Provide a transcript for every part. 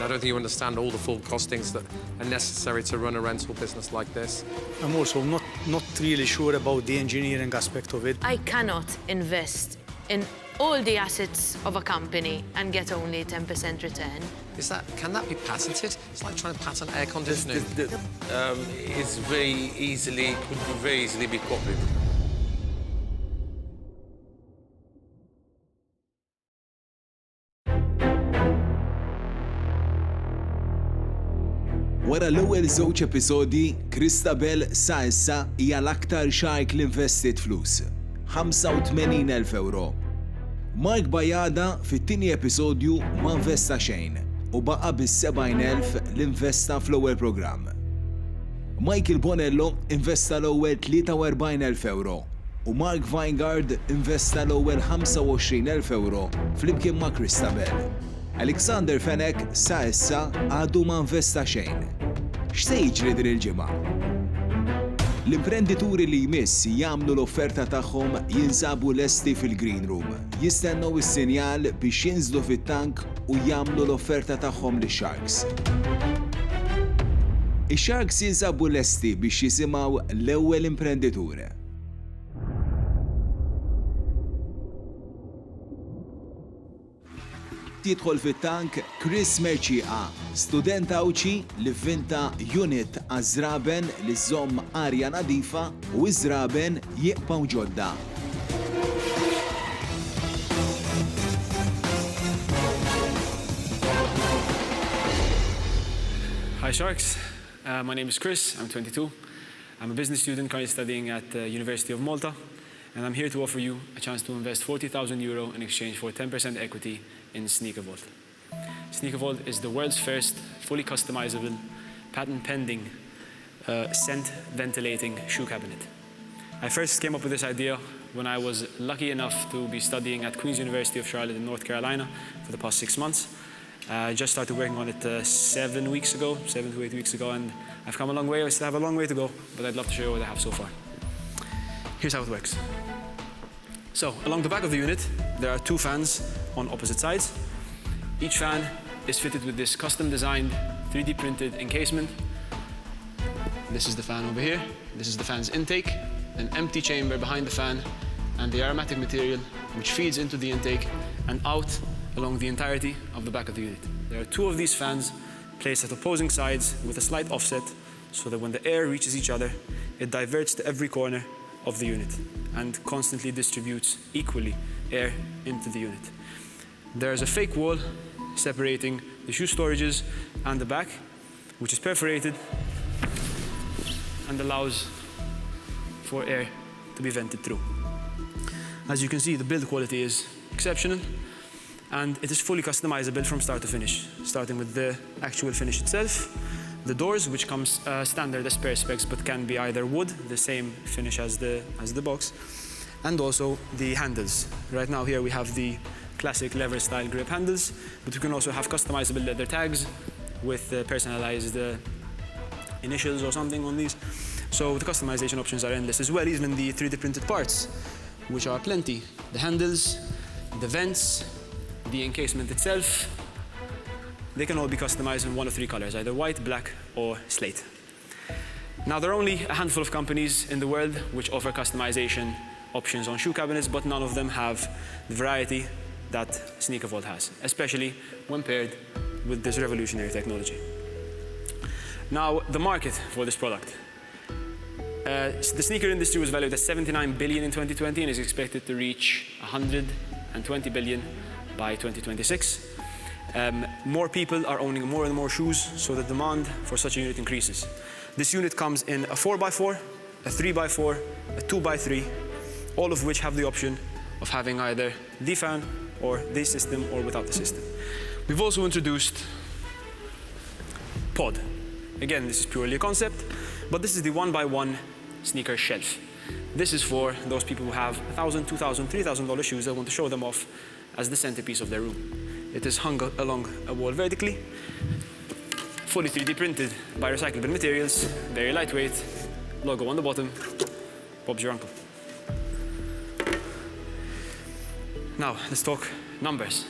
I don't think you understand all the full costings that are necessary to run a rental business like this. I'm also not really sure about the engineering aspect of it. I cannot invest in all the assets of a company and get only 10% return. Can that be patented? It's like trying to patent air conditioning. It's could very easily be copied. Wara l-ewwel żewġ episodji, Christabel sa issa hija l-aktar xark li investit flus, 85,000 euro. Mark Bajada fit-tieni episodju ma investa xejn u baqa' bis-70,000 li investa fl-ewwel programm. Michael Bonello investa l-ewwel 43,000 euro u Mark Weingard investa l-ewwel 25,000 euro flimkien ma' Christabel. Alexander Fenek sa issa għadu ma investa xejn. X'se jiġri din il-ġimgħa? L-imprendituri li jmiss jagħmlu l-offerta tagħhom jinsabu lesti fil-green room. Jistennew is-sinjal biex jinżlu fit-tank u jagħmlu l-offerta tagħhom lix-Sharks. Ix-Sharks jinsabu lesti biex jisimgħu l-ewwel imprenditur. Jidħol fit-tank Chris Merċieqa, student awċi li vvinta unit għaż-żraben li żomm arja nadifa u ż-żraben jibqgħu ġodda. Hi Sharks, my name is Chris, I'm 22. I'm a business student currently studying at the University of Malta, and I'm here to offer you a chance to invest 40,000 euro in exchange for 10% equity in Sneaker Vault. Sneaker Vault is the world's first fully customizable, patent-pending, scent-ventilating shoe cabinet. I first came up with this idea when I was lucky enough to be studying at Queen's University of Charlotte in North Carolina for the past 6 months. I just started working on it 7 to 8 weeks ago, and I've come a long way. I still have a long way to go, but I'd love to show you what I have so far. Here's how it works. So, along the back of the unit, there are 2 fans on opposite sides. Each fan is fitted with this custom-designed, 3D printed encasement. This is the fan over here. This is the fan's intake, an empty chamber behind the fan, and the aromatic material which feeds into the intake and out along the entirety of the back of the unit. There are 2 of these fans placed at opposing sides with a slight offset so that when the air reaches each other, it diverts to every corner of the unit and constantly distributes equally air into the unit. There's a fake wall separating the shoe storages and the back, which is perforated and allows for air to be vented through. As you can see, the build quality is exceptional, and it is fully customizable from start to finish, starting with the actual finish itself, the doors, which comes standard as per specs, but can be either wood, the same finish as the box, and also the handles. Right now here we have the classic lever style grip handles, but we can also have customizable leather tags with personalized initials or something on these. So the customization options are endless as well, even the 3D printed parts, which are plenty. The handles, the vents, the encasement itself, they can all be customized in 1 of 3 colors, either white, black, or slate. Now, there are only a handful of companies in the world which offer customization options on shoe cabinets, but none of them have the variety that Sneaker Vault has, especially when paired with this revolutionary technology. Now, the market for this product. The sneaker industry was valued at 79 billion in 2020 and is expected to reach 120 billion by 2026. More people are owning more and more shoes, so the demand for such a unit increases. This unit comes in a 4x4, a 3x4, a 2x3, all of which have the option of having either the fan or the system or without the system. We've also introduced Pod. Again, this is purely a concept, but this is the 1x1 sneaker shelf. This is for those people who have $1,000, $2,000, $3,000 shoes that want to show them off as the centerpiece of their room. It is hung along a wall vertically, fully 3D printed by recyclable materials, very lightweight, logo on the bottom, Bob's your uncle. Now, let's talk numbers.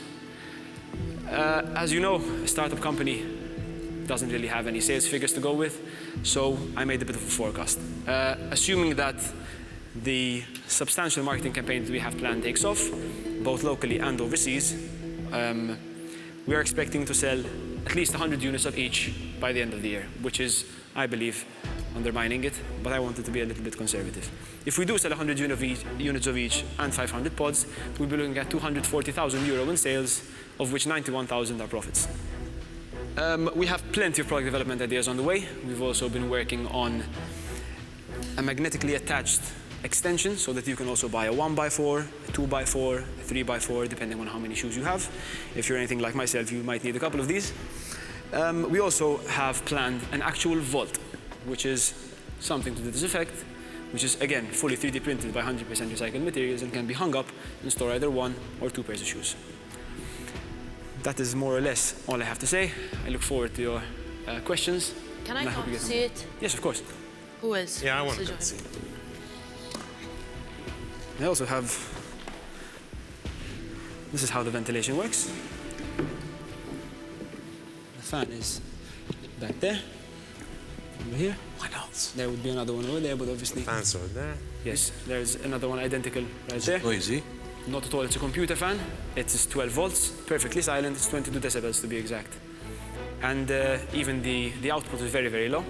As you know, a startup company doesn't really have any sales figures to go with, so I made a bit of a forecast. Assuming that the substantial marketing campaign that we have planned takes off, both locally and overseas, we are expecting to sell at least 100 units of each by the end of the year, which is, I believe, undermining it, but I wanted to be a little bit conservative. If we do sell 100 units of each and 500 pods, we'll be looking at 240,000 euro in sales, of which 91,000 are profits. We have plenty of product development ideas on the way. We've also been working on a magnetically attached extension so that you can also buy a 1x4, a 2x4, a 3x4, depending on how many shoes you have. If you're anything like myself, you might need a couple of these. We also have planned an actual vault, which is something to this effect, which is, again, fully 3D printed by 100% recycled materials and can be hung up and store either 1 or 2 pairs of shoes. That is more or less all I have to say. I look forward to your questions. Can I come see it? Yes, of course. Who is? Yeah, I want to to join? see. I also have, this is how the ventilation works. The fan is back there, over here. Why not? There would be another one over there, but obviously, Fans over there. yes, there's another one identical right there. Noisy. Not at all, it's a computer fan. It is 12 volts, perfectly silent, it's 22 decibels to be exact. And even the output is very, very low.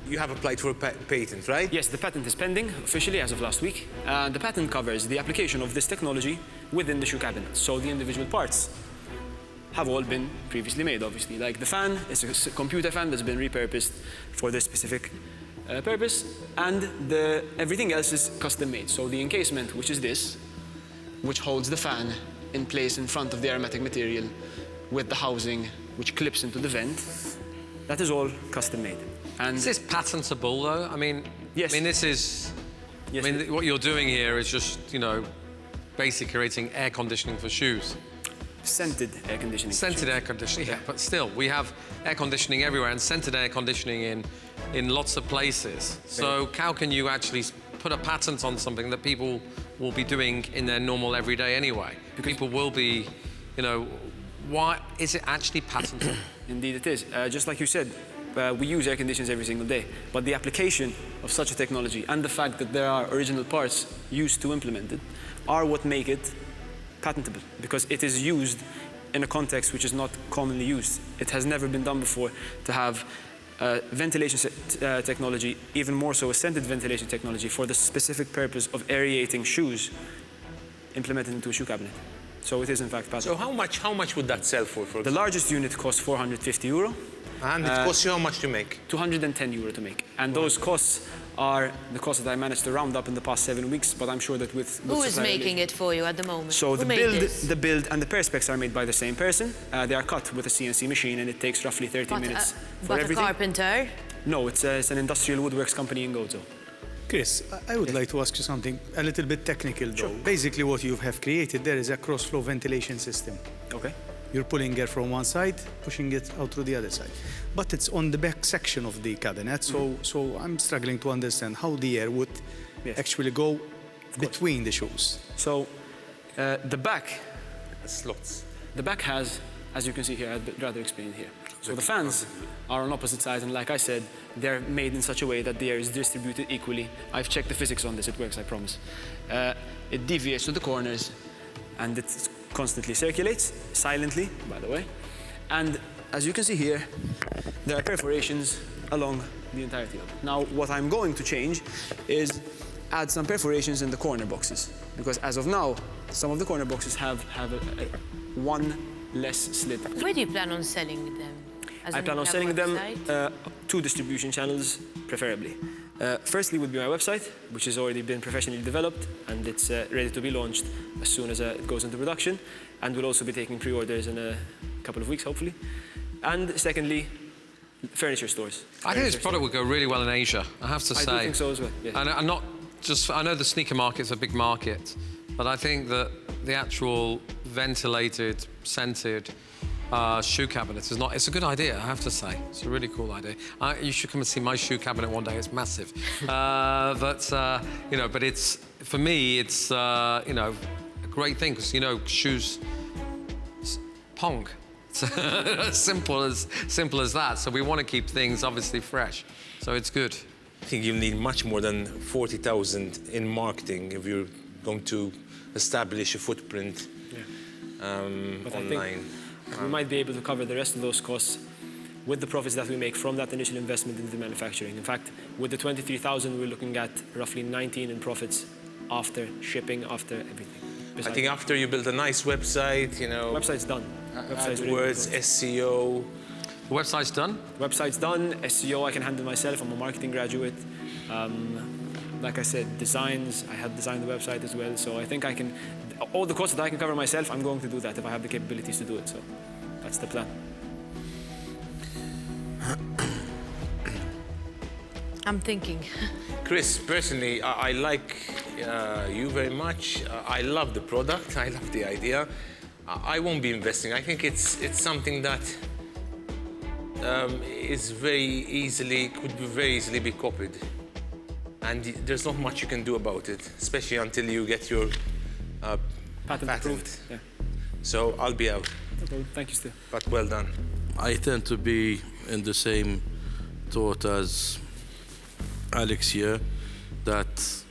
You have applied for a patent, right? Yes, the patent is pending officially as of last week. The patent covers the application of this technology within the shoe cabinet. So the individual parts have all been previously made, obviously. Like the fan is a computer fan that's been repurposed for this specific purpose, and everything else is custom made. So the encasement, which is this, which holds the fan in place in front of the aromatic material with the housing which clips into the vent, that is all custom made. And Is this patentable, though? I mean, Yes. this is. Yes, I mean, what you're doing here is just, basically creating air conditioning for shoes. scented air conditioning. Scented air conditioning, yeah. But still, we have air conditioning everywhere and scented air conditioning in lots of places. So how can you actually put a patent on something that people will be doing in their normal everyday anyway? People will be, why is it actually patentable? Indeed it is. Just like you said, we use air conditioners every single day, but the application of such a technology and the fact that there are original parts used to implement it are what make it patentable, because it is used in a context which is not commonly used. It has never been done before to have ventilation technology, even more so a scented ventilation technology for the specific purpose of aerating shoes implemented into a shoe cabinet. So it is in fact patentable. So how much would that sell for? The largest unit costs 450 euro. And it costs you how much to make? 210 euro to make. And those costs are the costs that I managed to round up in the past 7 weeks, but I'm sure that with Who is supplier making it for you at the moment? So Who made this? the build and the perspex are made by the same person. They are cut with a CNC machine and it takes roughly 30 minutes for but everything. a carpenter? No, it's an industrial woodworks company in Gozo. Chris, I would like to ask you something a little bit technical though. Basically what you have created there is a cross-flow ventilation system. Okay. You're pulling air from one side, pushing it out through the other side. But it's on the back section of the cabinet, so I'm struggling to understand how the air would actually go between the shoes. So the back Slots. has, as you can see here, I'd rather explain it here. So the fans are on opposite sides, and like I said, they're made in such a way that the air is distributed equally. I've checked the physics on this, it works, I promise. It deviates to the corners, and it constantly circulates, silently, by the way. And as you can see here, there are perforations along the entirety of it. Now, what I'm going to change is add some perforations in the corner boxes, because as of now, some of the corner boxes have one less slit. Where do you plan on selling them? As I in plan on a selling them website? 2 distribution channels, preferably. Firstly would be my website, which has already been professionally developed, and it's ready to be launched as soon as it goes into production. And we'll also be taking pre-orders in a couple of weeks, hopefully. And secondly, furniture stores. I think this product would go really well in Asia, I have to say. I do think so as well, yes. And I'm not just, I know the sneaker market's a big market, but I think that the actual ventilated, scented shoe cabinet is not, it's a good idea, I have to say. It's a really cool idea. You should come and see my shoe cabinet one day, it's massive. But it's, for me, it's, a great thing, because, shoes, pong. It's simple as that. So we want to keep things obviously fresh. So it's good. I think you need much more than 40,000 in marketing if you're going to establish a footprint But I online. think we might be able to cover the rest of those costs with the profits that we make from that initial investment into the manufacturing. In fact, with the 23,000, we're looking at roughly 19 in profits after shipping, after everything. I think after you build a nice website, you know, Website's done. Website's ready. AdWords, SEO. The website's done. Website's done. SEO I can handle myself. I'm a marketing graduate. Like I said, designs, I have designed the website as well. So I think I can, all the costs that I can cover myself, I'm going to do that if I have the capabilities to do it. So that's the plan. I'm thinking. Chris, personally, I like you very much. I love the product. I love the idea. I won't be investing. I think it's something that is could very easily be copied. And there's not much you can do about it, especially until you get your Patent approved. Yeah. So I'll be out, No problem. Thank you, Stu. but well done. I tend to be in the same thought as Alex here, that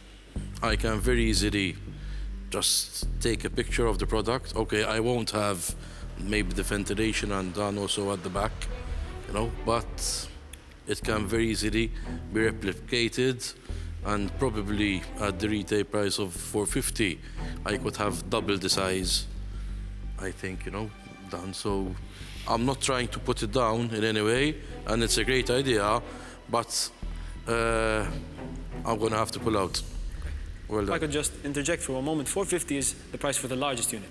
I can very easily just take a picture of the product. Okay, I won't have maybe the ventilation and done also at the back, you know, but it can very easily be replicated, and probably at the retail price of 450, I could have double the size, I think, you know, done. So I'm not trying to put it down in any way, and it's a great idea, but I'm gonna have to pull out. Well If I done. could just interject for a moment, 450 is the price for the largest unit.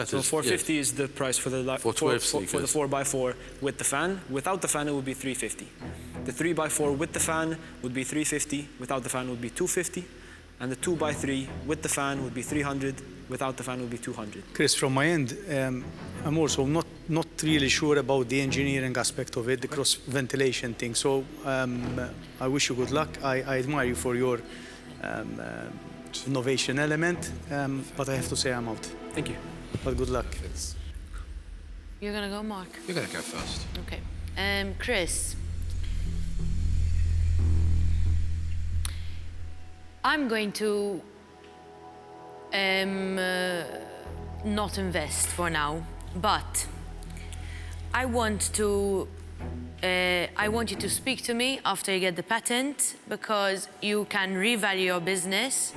So 450 is the price for the For 12 for the sneakers. 4x4 with the fan. Without the fan, it would be 350. The 3x4 with the fan would be 350. Without the fan, would be 250. And the 2x3 with the fan would be 300. Without the fan, would be 200. Chris, from my end, I'm also not really sure about the engineering aspect of it, the cross ventilation thing. So I wish you good luck. I admire you for your innovation element, but I have to say I'm out. Thank you. But good luck. You're gonna go, Mark? You're going to go first. Okay. Chris. I'm going to not invest for now, but I want you to speak to me after you get the patent, because you can revalue your business,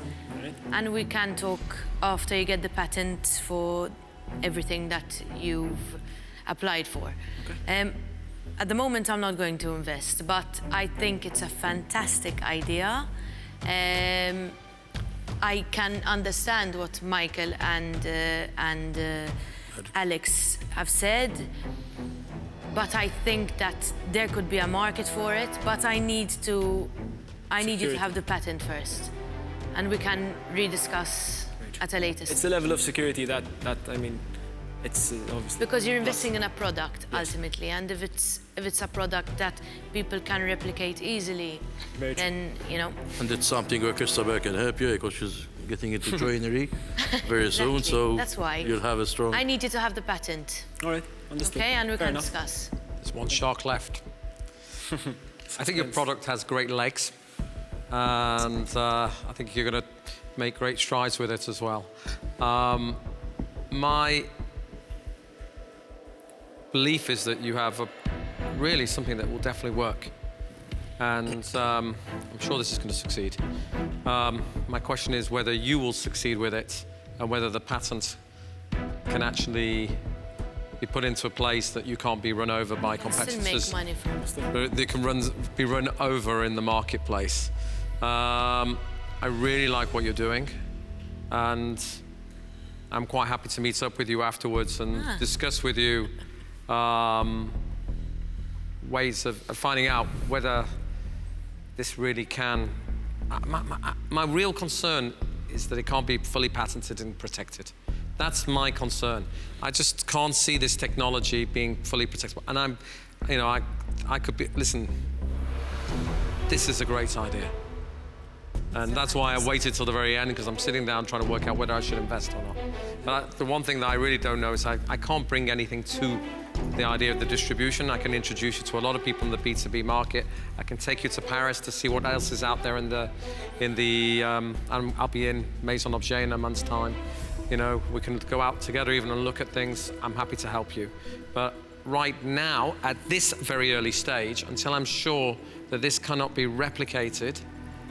and we can talk after you get the patent for everything that you've applied for. Okay. At the moment, I'm not going to invest, but I think it's a fantastic idea. I can understand what Michael and Alex have said, but I think that there could be a market for it. But I need you to have the patent first, and we can rediscuss at a later It's stage. the level of security that I mean, it's obviously. Because you're investing in a product ultimately, and if it's a product that people can replicate easily, Very true. then you know. And it's something where Christabel can help you, because she's getting into joinery very soon, Exactly. so That's why. you'll have a strong... I need you to have the patent, All right, understood. okay, and we Fair can enough. discuss. There's one shark left. I think your product has great legs, and I think you're going to make great strides with it as well. My belief is that you have really something that will definitely work, and I'm sure this is going to succeed. My question is whether you will succeed with it, and whether the patent can actually be put into a place that you can't be run over by Still competitors. make money from it. They can be run over in the marketplace. I really like what you're doing, and I'm quite happy to meet up with you afterwards and discuss with you ways of finding out whether this really can. My real concern is that it can't be fully patented and protected. That's my concern. I just can't see this technology being fully protectable. And I could be, listen, this is a great idea. And that's why I waited till the very end, because I'm sitting down trying to work out whether I should invest or not. But the one thing that I really don't know is I can't bring anything to the idea of the distribution. I can introduce you to a lot of people in the B2B market. I can take you to Paris to see what else is out there I'll be in Maison Objet in a month's time. You know, we can go out together even and look at things. I'm happy to help you. But right now, at this very early stage, until I'm sure that this cannot be replicated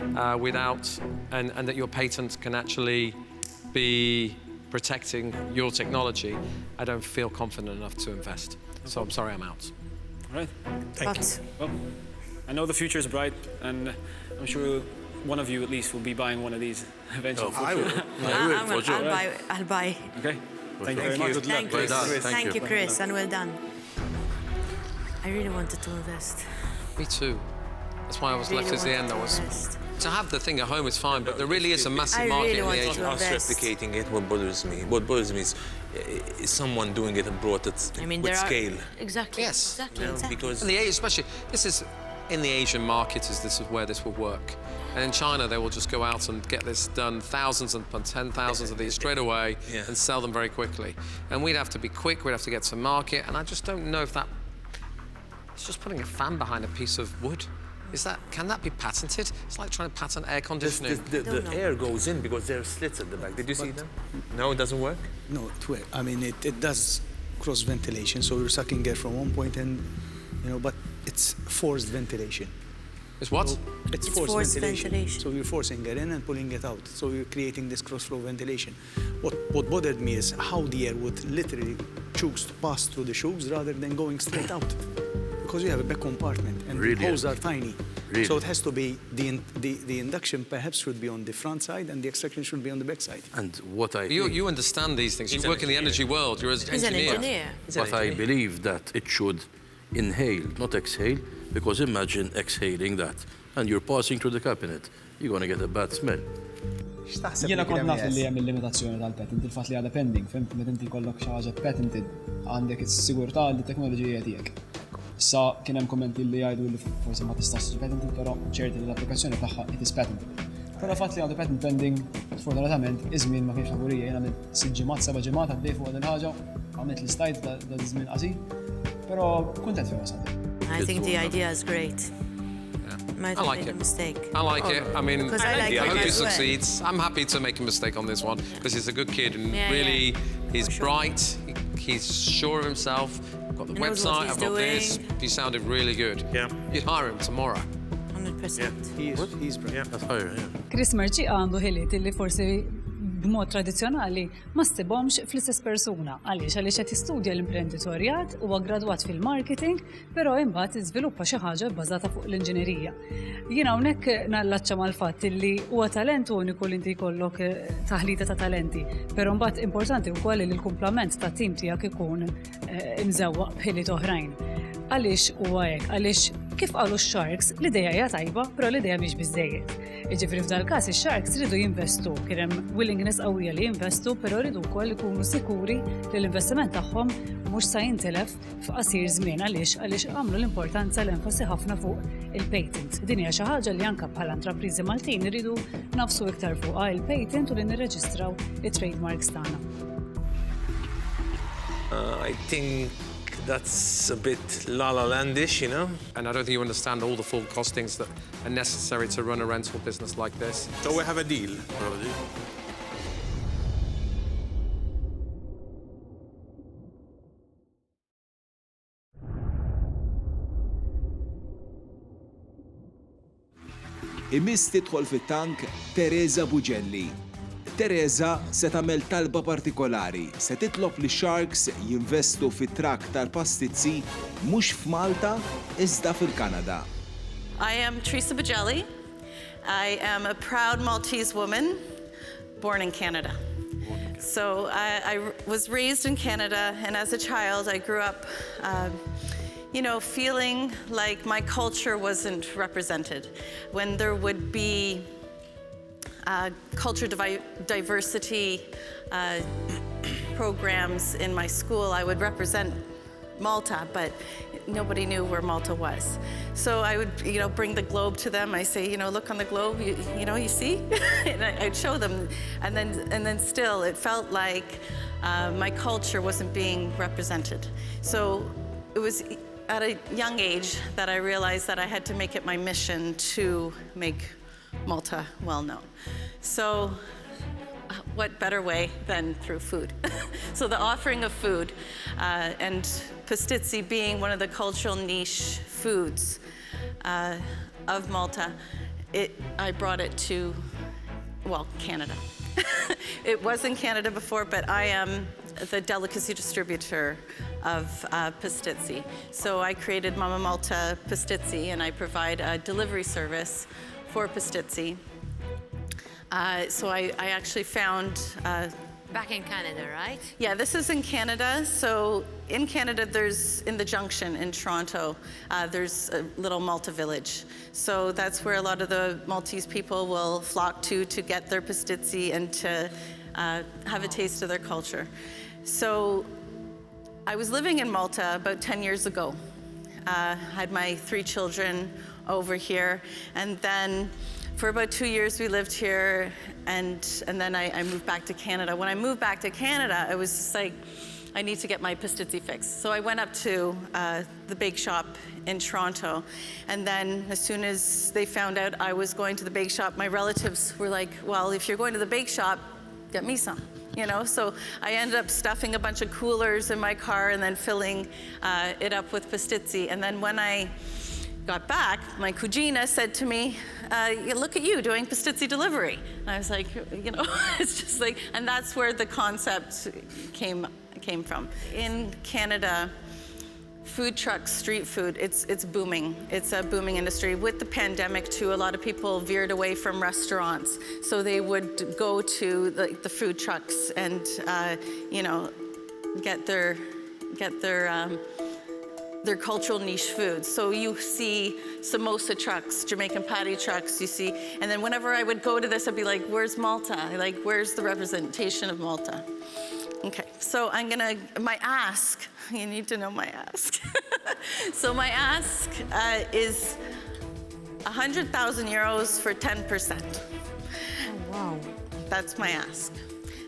and that your patent can actually be protecting your technology, I don't feel confident enough to invest. So I'm sorry, I'm out. All right. Thank you. Well, I know the future is bright, and I'm sure one of you at least will be buying one of these eventually. Oh, I will. I will, for sure. I'll buy. Okay. Thank you very much. Good luck. Thank you. Well done. Thank you, Chris, and well done. I really wanted to invest. Me too. That's why I was left at the end. To have the thing at home is fine, but there really is a massive market in the wanted Asian. to Us invest. replicating it, what bothers me. What bothers me is someone doing it abroad with scale. Exactly. Yes. Exactly. Because In the especially, this is in the Asian market. This is where this will work. And in China, they will just go out and get this done, thousands and 10,000s of these straight away, and sell them very quickly. And we'd have to be quick. We'd have to get to market. And I just don't know if that. It's just putting a fan behind a piece of wood. Can that be patented? It's like trying to patent air conditioning. the air goes in because there are slits at the back. Did you see them? No, it doesn't work? No, I mean, it does cross ventilation, so you're sucking air from one point and, but it's forced ventilation. It's what? It's forced ventilation. So you're forcing it in and pulling it out. So you're creating this cross-flow ventilation. What bothered me is how the air would literally choose to pass through the shoes rather than going straight out. Because you have a back compartment and the holes are tiny. Really? So it has to be, the induction perhaps should be on the front side and the extraction should be on the back side. And what I You understand these things. You work in the energy world. You're an He's an engineer. But I believe that it should inhale, not exhale, because imagine exhaling that and you're passing through the cabinet. You're going to get a bad smell. Jiena kont naf li hemm il-limitazzjoni tal-patent, il-fatt li għadha pending, fim meta inti jkollok xi ħaġa patented għandek is-sigurtà li t-teknoloġija tiegħek. Issa kien hemm kummenti li jgħidu li forsi ma tistax tiġi patented, però ċerti li l-applikazzjoni tagħha it is patented. Però fatt li għandu patent pending, sfortunatament, iż-żmien ma kienx favorija, jiena għamilt 6 ġimgħat, 7 ġimgħat għaddej fuq din ħaġa, għamilt l-istajt da żmien qasir, però kuntent fi wasal. I think the idea is great. Might I have like made it. a mistake. I like it. I mean, Because I like I it hope he as well. succeeds. I'm happy to make a mistake on this one because he's a good kid and Yeah, really, yeah. he's For sure. bright. He's sure of himself. I've got the He knows what website. he's I've got this. doing. He sounded really good. Yeah. You'd hire him tomorrow. 100%. He's bright. That's higher, yeah. Chris Merċi għandu ħiliet li forsi b'mod tradizzjonali ma stibhomx fl-istess persuna. Għaliex qed jistudja l-imprenditorjat huwa gradwat fil-marketing, però imbagħad iżviluppa xi ħaġa bbażata fuq l-inġinerija. Jiena hawnhekk nallaċċa mal-fatt li huwa talent uniku li inti jkollok taħlita ta' talenti, però mbagħad importanti wkoll li l-kumplament tat-tim tiegħek ikun imżewwaq b'ħiliet oħrajn. Għaliex huwa hekk, għaliex kif qalu x-Sharks l-idea hija tajba, però l-idea mhix biżżejjed. Jiġifieri f'dal-każ ix-Sharks ridu jinvestu, kien hemm willingness qawwija li jinvestu, però ridu wkoll ikunu sikuri li l-investiment tagħhom mhux sa jintilef f'qasir żmien għaliex għamlu l-importanza l-enfasi ħafna fuq il-patent. Din hija xi ħaġa li anke bħala intrapriżi Maltin iridu nafsu iktar fuqha il-patent u li nirreġistraw it-trademarks tagħna. I think that's a bit la-la landish, you know? And I don't think you understand all the full costings that are necessary to run a rental business like this. So we have a deal. Imiss tidħol fit-tank Theresa Bajelli. Theresa se tagħmel talba partikolari, se titlob li Sharks jinvestu fit-trakk tal-pastizzi mhux f'Malta iżda fil-Kanada. I am Theresa Bajelli. I am a proud Maltese woman born in Canada. So I was raised in Canada, and as a child I grew up feeling like my culture wasn't represented. When there would be culture diversity programs in my school, I would represent Malta, but nobody knew where Malta was. So I would, bring the globe to them. I say, look on the globe, you see? And I'd show them. And then still, it felt like my culture wasn't being represented. So it was at a young age that I realized that I had to make it my mission to make Malta well known. So what better way than through food? So the offering of food and pastizzi being one of the cultural niche foods of Malta, I brought it to, Canada. It was in Canada before, but I am the delicacy distributor of pastizzi. So I created Mama Malta Pastizzi, and I provide a delivery service for pastizzi. So I actually found... Back in Canada, right? Yeah, this is in Canada. So in Canada, in the Junction in Toronto, there's a little Malta village. So that's where a lot of the Maltese people will flock to get their pastizzi and to have a taste of their culture. So I was living in Malta about 10 years ago. Had my 3 children over here, and then for about 2 years we lived here, and then I moved back to Canada. When I moved back to Canada, I was just like, I need to get my pastizzi fixed. So I went up to the bake shop in Toronto, and then as soon as they found out I was going to the bake shop, my relatives were like, well, if you're going to the bake shop, get me some. So I ended up stuffing a bunch of coolers in my car and then filling it up with pastizzi. And then when I got back, my cugina said to me, look at you doing pastizzi delivery. And I was like, it's just like, and that's where the concept came from. In Canada, food trucks, street food, it's booming. It's a booming industry. With the pandemic too, a lot of people veered away from restaurants. So they would go to the food trucks and, get their cultural niche foods. So you see samosa trucks, Jamaican patty trucks, you see. And then whenever I would go to this, I'd be like, where's Malta? Like, where's the representation of Malta? Okay, so my ask, you need to know my ask. So my ask is 100,000 euros for 10%. Oh, wow. That's my ask.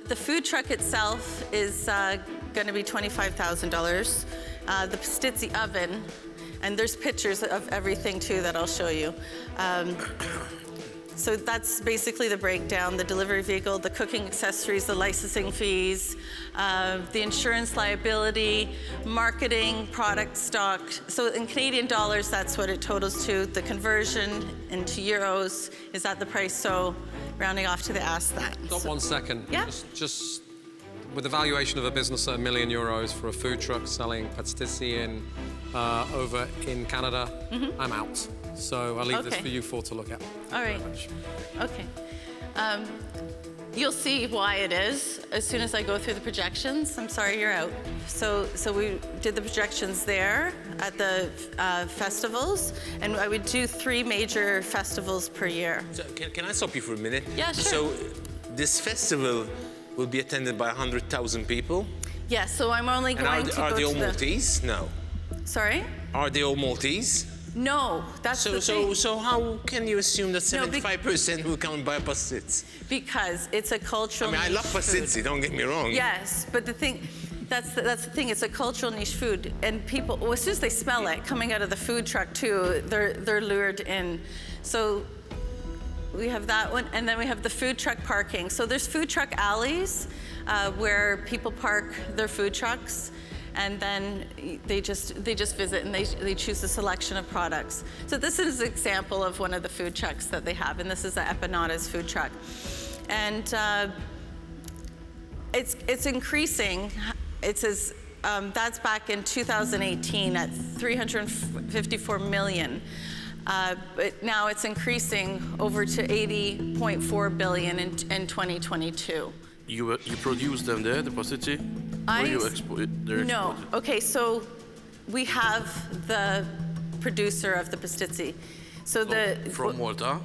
The food truck itself is gonna be $25,000. The pastizzi oven, and there's pictures of everything too that I'll show you. So that's basically the breakdown: the delivery vehicle, the cooking accessories, the licensing fees, the insurance liability, marketing, product stock. So in Canadian dollars, that's what it totals to. The conversion into euros is at the price, so rounding off to the ask that. Got 1 second. Yeah. Just with the valuation of a business at €1 million for a food truck selling pastizzi over in Canada, I'm out. So I'll leave this for you 4 to look at. All right. Okay. You'll see why it is as soon as I go through the projections. I'm sorry, you're out. So we did the projections there at the festivals, and I would do 3 major festivals per year. So can I stop you for a minute? Yeah, sure. So this festival will be attended by 100,000 people? Yes, so I'm only going to go to Are they all Maltese? No. Sorry? Are they all Maltese? No, that's the thing. So how can you assume that 75% will come and buy pastizzi? Because it's a cultural I love pastizzi, don't get me wrong. Yes, but the thing, that's the thing, it's a cultural niche food, and people, as soon as they smell it coming out of the food truck too, they're lured in. So we have that one, and then we have the food truck parking. So there's food truck alleys where people park their food trucks, and then they just visit and they choose a selection of products. So this is an example of one of the food trucks that they have, and this is the Empanadas food truck. And it's increasing. It says that's back in 2018 at 354 million. But now it's increasing over to 80.4 billion in 2022. You produce them there, the pastizzi? Or you export? No. Okay, so we have the producer of the pastizzi. So from Malta?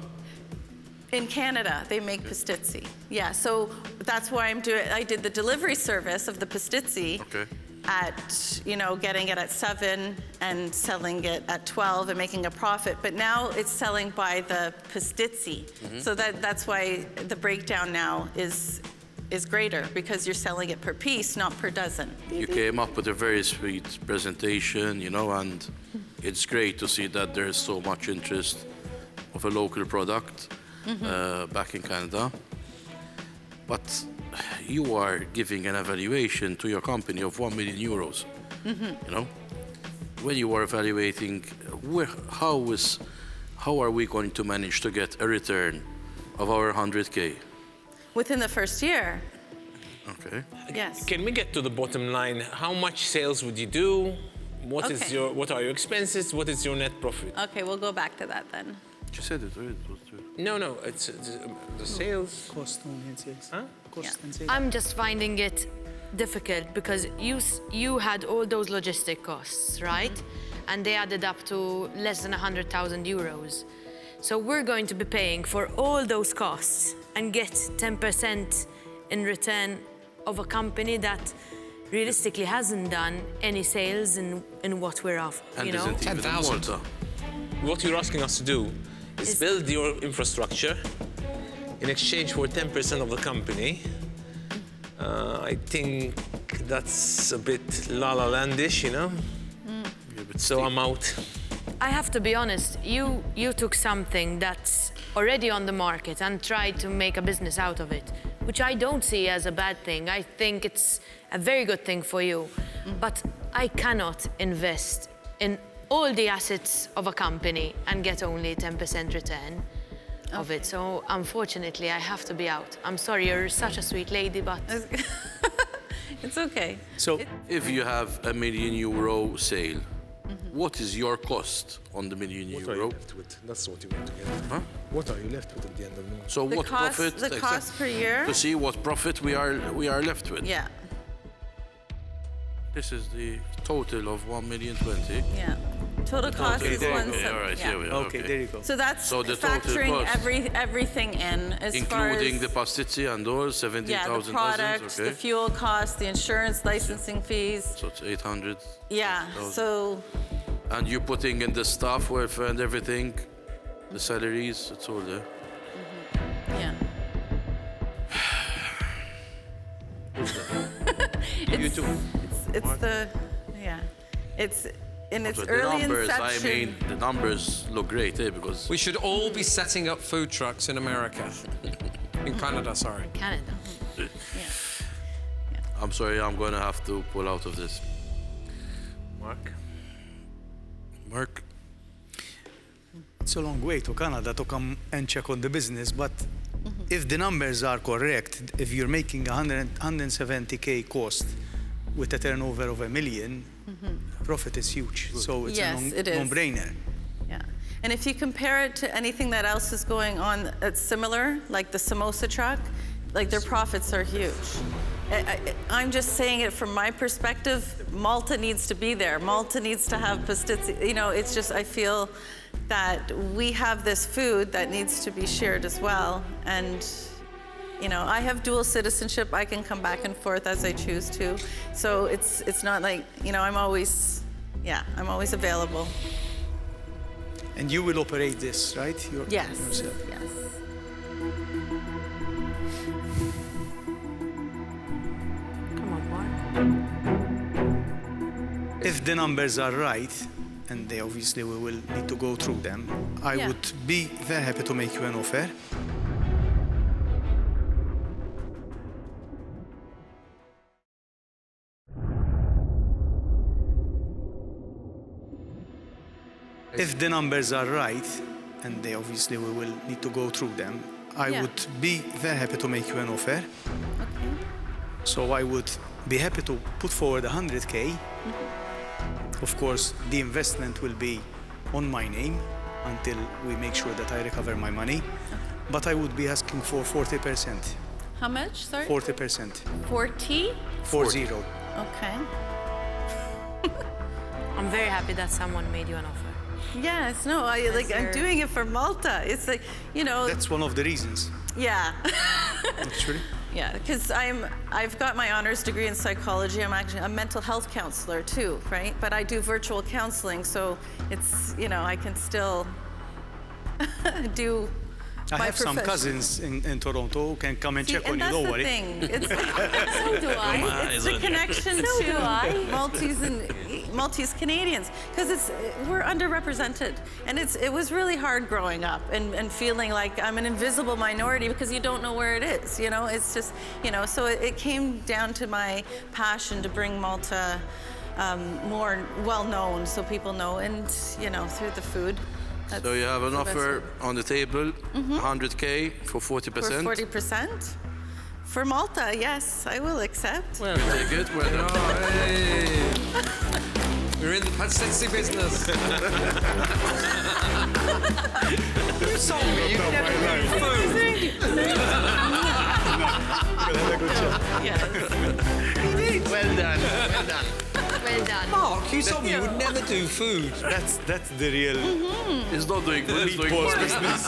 In Canada, they make pastizzi. Yeah, so that's why I did the delivery service of the pastizzi. Okay. at, getting it at 7 and selling it at 12 and making a profit. But now it's selling by the pastizzi. So that's why the breakdown now is greater, because you're selling it per piece, not per dozen. You came up with a very sweet presentation, and it's great to see that there's so much interest of a local product back in Canada. But you are giving an evaluation to your company of 1 million euros. When you are evaluating, how are we going to manage to get a return of our 100K? Within the first year. Okay. Yes. Can we get to the bottom line? How much sales would you do? What are your expenses? What is your net profit? Okay, we'll go back to that then. You said it, right? No, it's the sales. Cost only and sales. Huh? Cost and sales. I'm just finding it difficult because you had all those logistic costs, right? And they added up to less than 100,000 euros. So we're going to be paying for all those costs and get 10% in return of a company that realistically hasn't done any sales in what we're after, And you know? isn't even in 10,000. Malta. What you're asking us to do is build your infrastructure in exchange for 10% of the company. I think that's a bit la-la landish, So I'm out. I have to be honest, you took something that's already on the market and tried to make a business out of it, which I don't see as a bad thing. I think it's a very good thing for you. But I cannot invest in all the assets of a company and get only 10% return of it. So unfortunately, I have to be out. I'm sorry, you're such a sweet lady, but... It's okay. So If you have a €1 million sale, what is your cost on the €1 million? What are you left with? That's what you want to get. Huh? What are you left with at the end of the month? So what profit? The cost per year? To see what profit we are left with. Yeah, This is the total of 1,020,000. yeah. Total cost is There you 1 go. All right, here we are. okay, there you go. So that's So the total factoring cost, everything in, as far including as... the pastizzi and all, 17,000 Yeah, the dozens, products, okay? the fuel costs, the insurance, licensing fees. So it's 800. Yeah, 1,000. so, And you're putting in the staff welfare and everything, the salaries, it's all there. yeah. You too. It's the, yeah. It's in its So the early numbers, inception. the numbers look great, because We should all be setting up food trucks in America. In Canada, sorry. Canada. I'm sorry, I'm going to have to pull out of this. Mark? It's a long way to Canada to come and check on the business, but if the numbers are correct, if you're making 170K cost with a turnover of $1 million, profit is huge. So it's Yes, it is. a no-brainer. Yeah. And if you compare it to anything that else is going on that's similar, like the samosa truck, like their profits are huge. I'm just saying it from my perspective. Malta needs to be there. Malta needs to have pastizzi. It's just, I feel that we have this food that needs to be shared as well. And, I have dual citizenship. I can come back and forth as I choose to. So it's not like, I'm always available. And you will operate this, right? Yes, Yourself. yes. Come on, Mark. If the numbers are right, and we will need to go through them, I Yeah. would be very happy to make you an offer. If the numbers are right, and we will need to go through them, I Yeah. would be very happy to make you an offer. So I would be happy to put forward 100K. Of course, the investment will be on my name until we make sure that I recover my money. But I would be asking for 40%. How much, sorry? 40%. 40? 40. Okay. I'm very happy that someone made you an offer. Yes, no, I'm doing it for Malta. It's like, That's one of the reasons, yeah. actually. Yeah, because I've got my honors degree in psychology. I'm actually a mental health counselor too, right? But I do virtual counseling, so it's, I can still do I my have some profession. cousins in Toronto who can come and check on you, that's don't the worry. thing. It's, So do I. it's the connection to Maltese Canadians, because we're underrepresented, and it was really hard growing up and feeling like I'm an invisible minority because you don't know where it is. It's just so it came down to my passion to bring Malta more well known, so people know, and through the food. So you have an offer on the table, 100K for 40%. For 40%. For Malta, yes, I will accept. Well, Take it. Well done. hey. We're in the pastitsy business. You told me you never do food. Yes. Well done. Well done. Well done. Mark, you told me you would never do food. That's the real. He's not doing good. He's doing Meatballs good. business.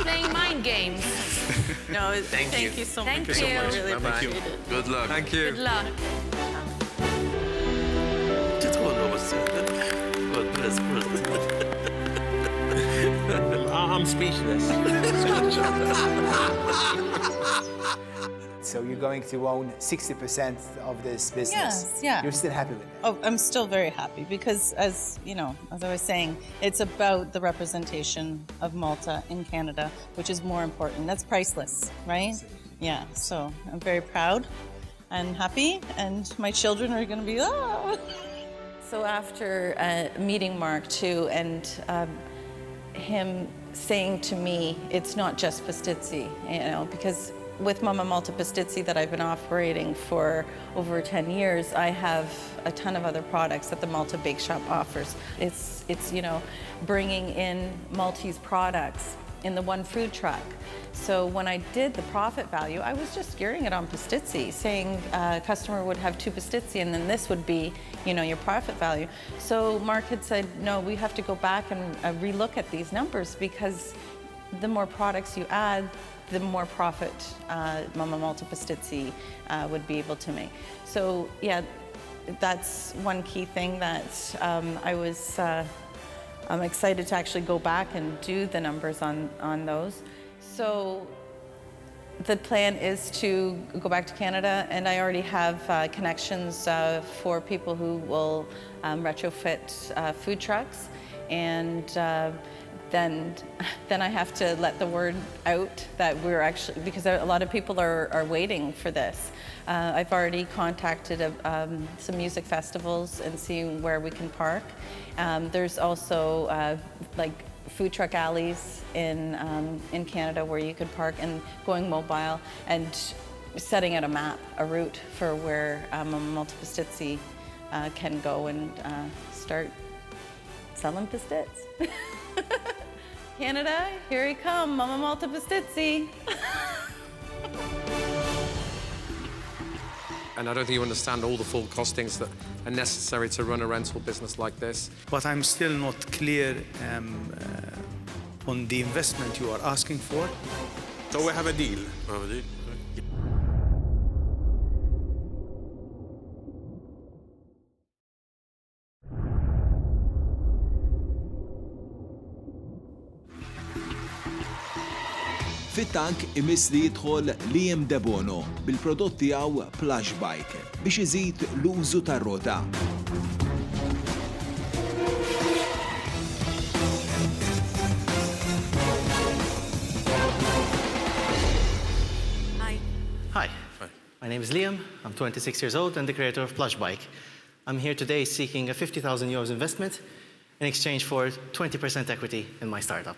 Playing mind games. No, thank you so much. Thank you. I really Bye-bye. appreciate it. Good luck. Thank you. Good luck. I'm speechless. So you're going to own 60% of this business. Yes, yeah. You're still happy with it? Oh, I'm still very happy because, as I was saying, it's about the representation of Malta in Canada, which is more important. That's priceless, right? Yeah, so I'm very proud and happy, and my children are going to be, So after meeting Mark too, and him saying to me, it's not just pastitsy, because with Mama Malta Pastitsy that I've been operating for over 10 years, I have a ton of other products that the Malta Bake Shop offers. It's bringing in Maltese products in the one food truck. So when I did the profit value, I was just gearing it on pastitsy, saying a customer would have 2 pastitsy and then this would be, your profit value. So Mark had said, no, we have to go back and relook at these numbers, because the more products you add, the more profit Mama Malta Pastitsy would be able to make. So yeah, that's one key thing that I'm excited to actually go back and do the numbers on those. So the plan is to go back to Canada, and I already have connections for people who will retrofit food trucks, and then I have to let the word out that we're actually, because a lot of people are waiting for this. I've already contacted some music festivals and seeing where we can park. There's also like food truck alleys in Canada where you could park, and going mobile and setting out a map, a route for where Mama Malta Pastitsy can go and start selling pastits. Canada, here we come, Mama Malta Pastitsy. And I don't think you understand all the full costings that are necessary to run a rental business like this. But I'm still not clear on the investment you are asking for. So we have a deal. Fit-tank imiss li jidħol Liam De Bono bil-prodott tiegħu Plush Bike biex iżid l-użu tar-rota. Hi. My name is Liam. I'm 26 years old and the creator of Plush Bike. I'm here today seeking a 50,000 euros investment in exchange for 20% equity in my startup.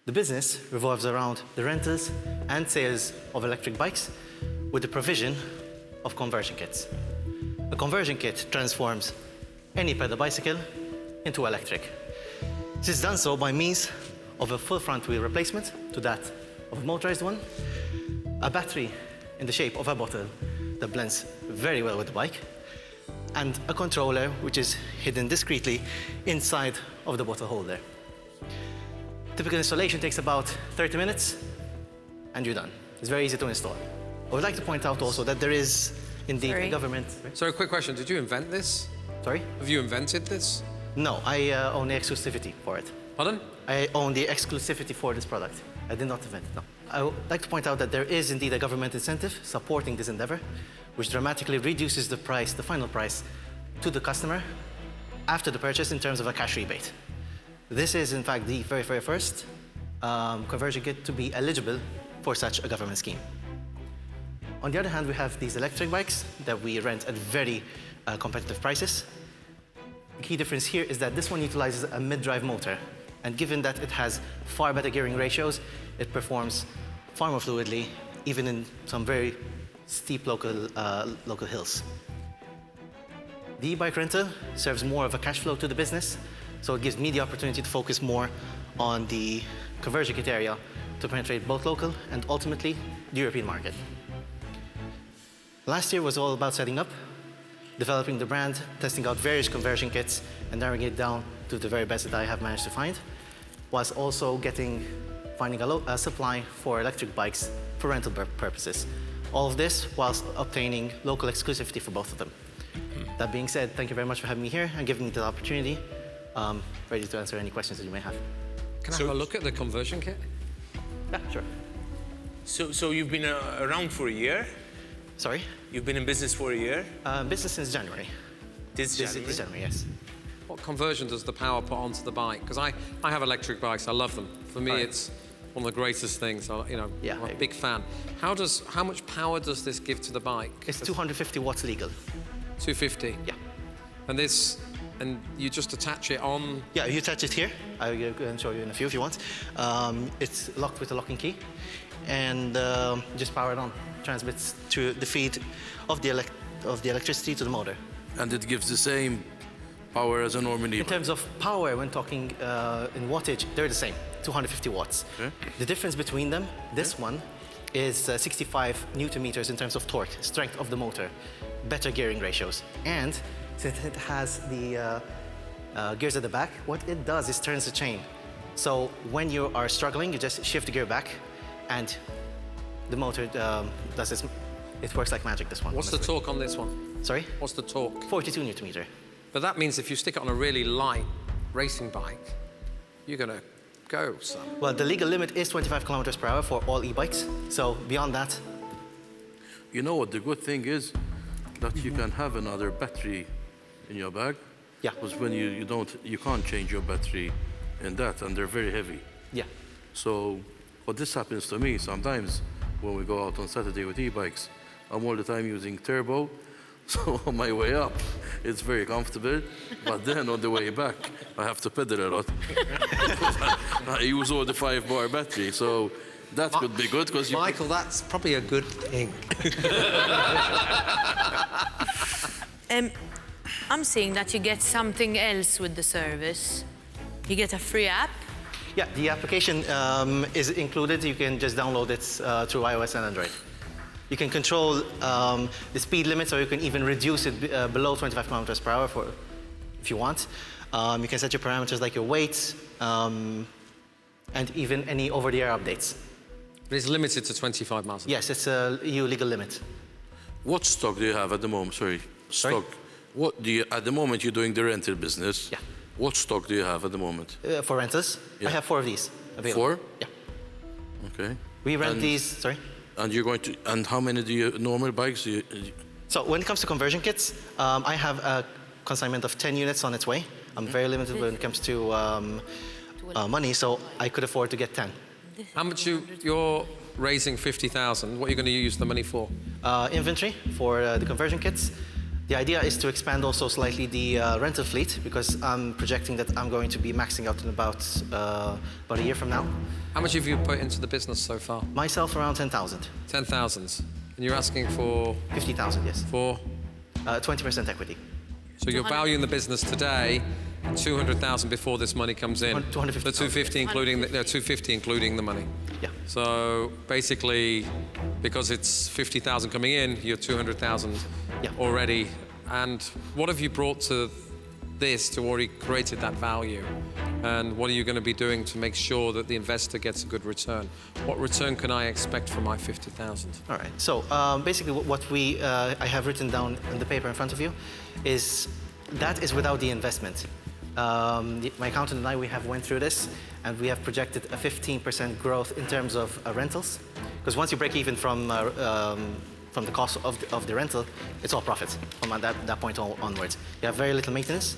The business revolves around the rentals and sales of electric bikes with the provision of conversion kits. A conversion kit transforms any pedal bicycle into electric. This is done so by means of a full front wheel replacement to that of a motorized one, a battery in the shape of a bottle that blends very well with the bike, and a controller which is hidden discreetly inside of the bottle holder. Typical installation takes about 30 minutes, and you're done. It's very easy to install. I would like to point out also that there is indeed a government... So a quick question, did you invent this? Sorry? Have you invented this? No, I own the exclusivity for it. Pardon? I own the exclusivity for this product. I did not invent it, no. I would like to point out that there is indeed a government incentive supporting this endeavor, which dramatically reduces the price, the final price, to the customer after the purchase in terms of a cash rebate. This is, in fact, the very, very first conversion kit to be eligible for such a government scheme. On the other hand, we have these electric bikes that we rent at very competitive prices. The key difference here is that this one utilizes a mid-drive motor, and given that it has far better gearing ratios, it performs far more fluidly, even in some very steep local hills. The e-bike rental serves more of a cash flow to the business, so it gives me the opportunity to focus more on the conversion kit area to penetrate both local and ultimately the European market. Last year was all about setting up, developing the brand, testing out various conversion kits, and narrowing it down to the very best that I have managed to find, whilst also finding a supply for electric bikes for rental purposes. All of this whilst obtaining local exclusivity for both of them. That being said, thank you very much for having me here and giving me the opportunity. Ready to answer any questions that you may have. Can I have a look at the conversion kit? Yeah, sure. So you've been around for a year? Sorry? You've been in business for a year? Business since January. This January, yes. What conversion does the power put onto the bike? Because I have electric bikes, I love them. For me, it's one of the greatest things. I'm a big fan. How much power does this give to the bike? It's 250 watts legal. 250? Yeah. And you just attach it on? Yeah, you attach it here. I can show you in a few if you want. It's locked with a locking key, and just power it on. Transmits to the feed of the electricity to the motor. And it gives the same power as a normal e-bike? In terms of power, when talking in wattage, they're the same, 250 watts. Okay. The difference between them, this one is 65 newton meters in terms of torque, strength of the motor, better gearing ratios. And since it has the gears at the back, what it does is turns the chain. So when you are struggling, you just shift the gear back, and the motor does this. It works like magic, this one. What's the torque on this one? Sorry? What's the torque? 42 newton meter. But that means if you stick it on a really light racing bike, you're going to go, son. Well, the legal limit is 25 kilometers per hour for all e-bikes. So beyond that... You know what the good thing is? That you can have another battery in your bag. Yeah. Because when you can't change your battery in that, and they're very heavy. Yeah. So what this happens to me sometimes when we go out on Saturday with e-bikes, I'm all the time using turbo. So on my way up, it's very comfortable, but then on the way back, I have to pedal a lot. I use all the 5-bar battery, so that could be good because Michael, that's probably a good thing. I'm seeing that you get something else with the service. You get a free app. Yeah, the application is included. You can just download it through iOS and Android. You can control the speed limits, or you can even reduce it below 25 kilometers per hour if you want. You can set your parameters like your weight and even any over-the-air updates. But it's limited to 25 miles. Yes, it's a EU legal limit. What stock do you have at the moment? Sorry. Stock. What do you, at the moment, you're doing the rental business. Yeah. What stock do you have at the moment? For rentals? Yeah. I have 4 of these available. 4? Yeah. Okay. We rent these, sorry? And you're going to, and how many normal bikes do you? So when it comes to conversion kits, I have a consignment of 10 units on its way. I'm very limited when it comes to money, so I could afford to get 10. How much you're raising 50,000? What are you going to use the money for? Inventory for the conversion kits. The idea is to expand also slightly the rental fleet, because I'm projecting that I'm going to be maxing out in about a year from now. How much have you put into the business so far? Myself, around 10,000. 10,000. And you're asking for? 50,000, yes. For? 20% equity. So you're valuing the business today 200,000 before this money comes in. 250,000. The 250 including the 250 including the money. Yeah. So basically, because it's 50,000 coming in, you're 200,000 already. And what have you brought to this to already created that value? And what are you going to be doing to make sure that the investor gets a good return? What return can I expect from my 50,000? All right. So basically, what I have written down on the paper in front of you is that is without the investment. My accountant and I, we have went through this, and we have projected a 15% growth in terms of rentals. Because once you break even from the cost of the rental, it's all profit from that point onwards. You have very little maintenance.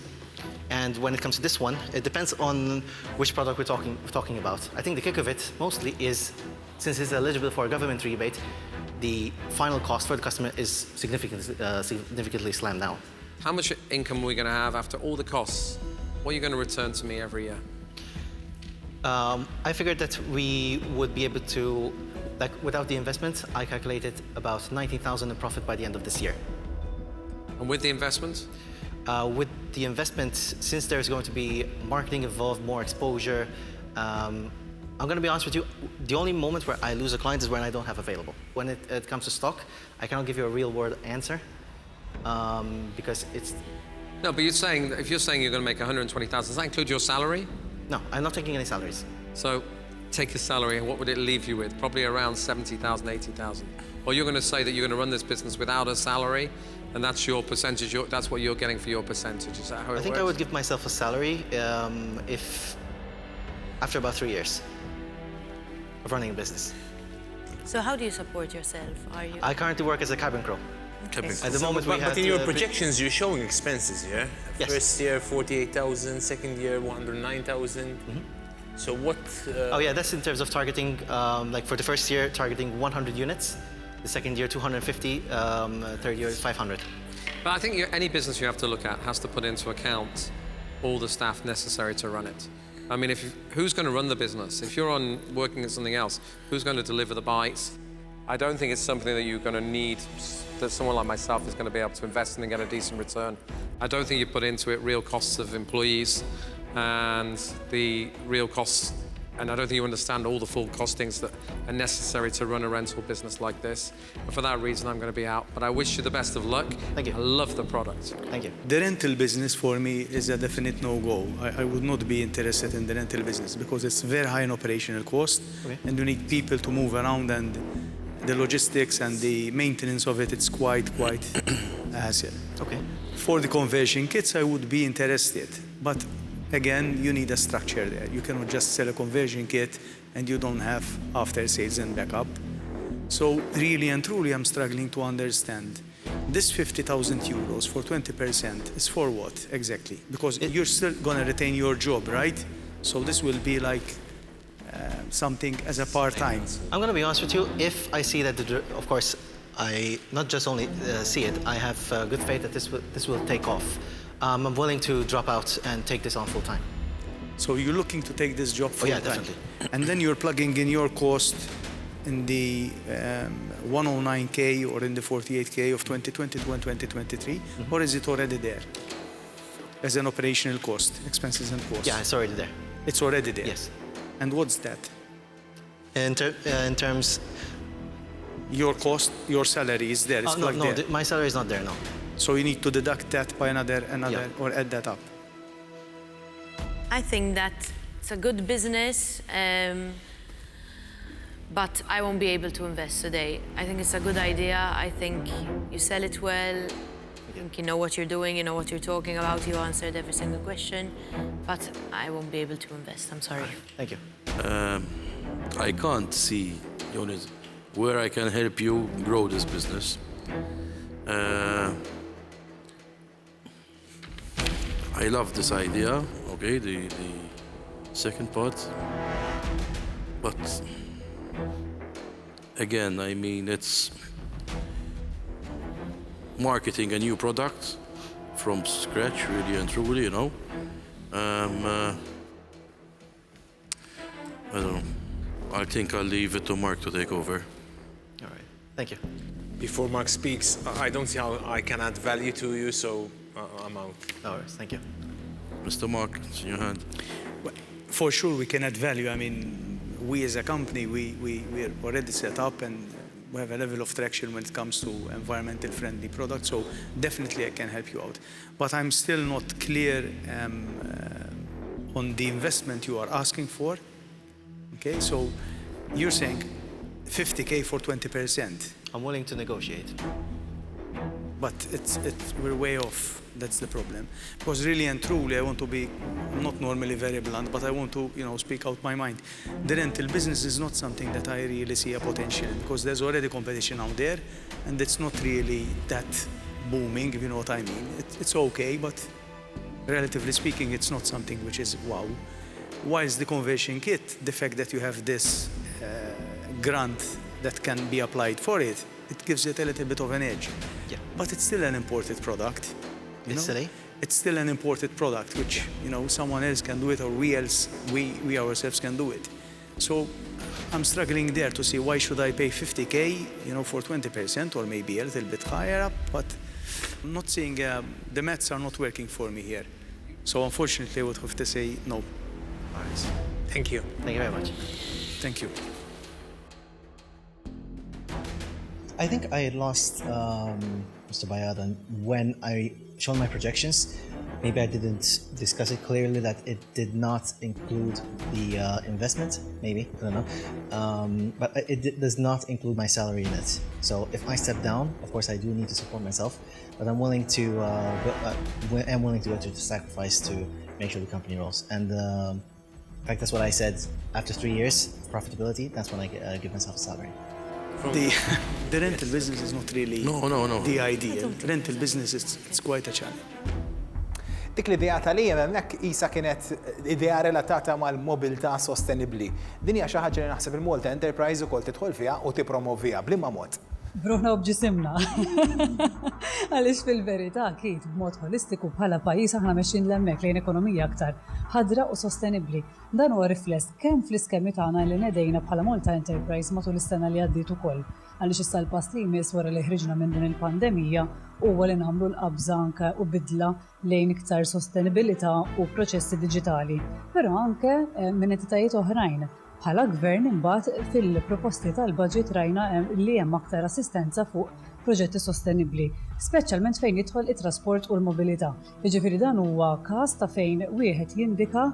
And when it comes to this one, it depends on which product we're talking about. I think the kick of it mostly is, since it's eligible for a government rebate, the final cost for the customer is significantly slammed down. How much income are we going to have after all the costs? What are you going to return to me every year? I figured that we would be able to, like without the investment, I calculated about 19,000 in profit by the end of this year. And with the investment? With the investment, since there's going to be marketing involved, more exposure, I'm going to be honest with you, the only moment where I lose a client is when I don't have available. When it comes to stock, I cannot give you a real-world answer because it's... No, but if you're saying you're going to make 120,000, does that include your salary? No, I'm not taking any salaries. So take your salary, and what would it leave you with? Probably around 70,000, 80,000. Or you're going to say that you're going to run this business without a salary, and that's your percentage, that's what you're getting for your percentage. Is that how it works? I think I would give myself a salary after about 3 years of running a business. So how do you support yourself? I currently work as a cabin crew. Okay. At the moment, but in your projections, you're showing expenses, yeah? Yes. First year, 48,000. Second year, 109,000. So what? Oh yeah, that's in terms of targeting. Like for the first year, targeting 100 units. The second year, 250. Third year, 500. But I think any business you have to look at has to put into account all the staff necessary to run it. I mean, who's going to run the business? If you're working at something else, who's going to deliver the bites? I don't think it's something that you're going to need, that someone like myself is going to be able to invest in and get a decent return. I don't think you put into it real costs of employees and the real costs, and I don't think you understand all the full costings that are necessary to run a rental business like this. And for that reason, I'm going to be out. But I wish you the best of luck. Thank you. I love the product. Thank you. The rental business for me is a definite no-go. I would not be interested in the rental business because it's very high in operational cost, and you need people to move around, and the logistics and the maintenance of it, it's quite a hassle. Okay. For the conversion kits, I would be interested, but again, you need a structure there. You cannot just sell a conversion kit and you don't have after sales and backup. So really and truly, I'm struggling to understand. This 50,000 euros for 20% is for what exactly? Because you're still gonna retain your job, right? So this will be like something as a part-time. I'm going to be honest with you. If I see that, of course, I not just only see it, I have good faith that this will take off. I'm willing to drop out and take this on full time. So you're looking to take this job full time? Yeah, definitely. And then you're plugging in your cost in the 109K or in the 48K of 2022 and 2023, or is it already there as an operational cost, expenses and costs? Yeah, it's already there. It's already there? Yes. And what's that? In terms... Your cost, your salary is there, it's plugged there? No, my salary is not there, no. So you need to deduct that by another, or add that up? I think that it's a good business, but I won't be able to invest today. I think it's a good idea. I think you sell it well. I think you know what you're doing, you know what you're talking about. You answered every single question, but I won't be able to invest. I'm sorry. Thank you. I can't see, Jonas, where I can help you grow this business. I love this idea, okay, the second part. But again, I mean, it's marketing a new product from scratch, really and truly, you know. I don't know. I think I'll leave it to Mark to take over. All right. Thank you. Before Mark speaks, I don't see how I can add value to you, so I'm out. No worries. Thank you. Mr. Mark, it's in your hand. For sure, we can add value. I mean, we as a company, we're already set up and we have a level of traction when it comes to environmental friendly products. So definitely I can help you out. But I'm still not clear on the investment you are asking for. Okay, so you're saying 50K for 20%. I'm willing to negotiate. But we're way off. That's the problem. Because really and truly, I want to be not normally very blunt, but I want to, speak out my mind. The rental business is not something that I really see a potential in, because there's already competition out there, and it's not really that booming, if you know what I mean. It's okay, but relatively speaking, it's not something which is wow. Whilst the conversion kit, the fact that you have this grant that can be applied for it, it gives it a little bit of an edge. Yeah. But it's still an imported product. It's silly. It's still an imported product, which someone else can do it, or we ourselves can do it. So I'm struggling there to see why should I pay 50K, for 20%, or maybe a little bit higher up. But I'm not seeing the maths are not working for me here. So unfortunately, I would have to say no. All right. Thank you. Thank you very much. Thank you. I think I lost Mr. Bajelli when I showed my projections. Maybe I didn't discuss it clearly that it did not include the investment. Maybe, I don't know. But it does not include my salary in it. So if I step down, of course I do need to support myself, but I'm willing to go to the sacrifice to make sure the company rolls. And in fact, that's what I said. After 3 years of profitability, that's when I give myself a salary. The rental business is not really the ideal. Rental business it's quite a challenge. Dik l-idea tal-IEM hemmhekk isa kienet idea relatata mal-mobilità sostenibbli. Din hija xi ħaġa li naħseb il-Malta Enterprise ukoll tidħol fiha u tippromovija b'liema mod. Bruħna u bġisimna. Għaliex fil-verità akid b'mod holistiku bħala pajjiż aħna mexxin l-hemmhekk lejn ekonomija aktar ħadra u sostenibbli. Dan huwa rifless kemm fl-iskemi tagħna li nedejna bħala Malta Enterprise matul is-sena li għaddiet ukoll. Għaliex issa l-pass li jmiss wara li ħriġna minn din il-pandemija huwa li nagħmlu l-qabża anke u bidla lejn iktar sostenibilità u proċessi diġitali. Però anke minn entitajiet oħrajn. Bħala gvern imbagħad fil-proposti tal-budget rajna li hemm aktar assistenza fuq proġetti sostenibbli, speċjalment fejn jidħol it-trasport u l-mobilità. Jiġifieri dan huwa każ ta' fejn wieħed jindika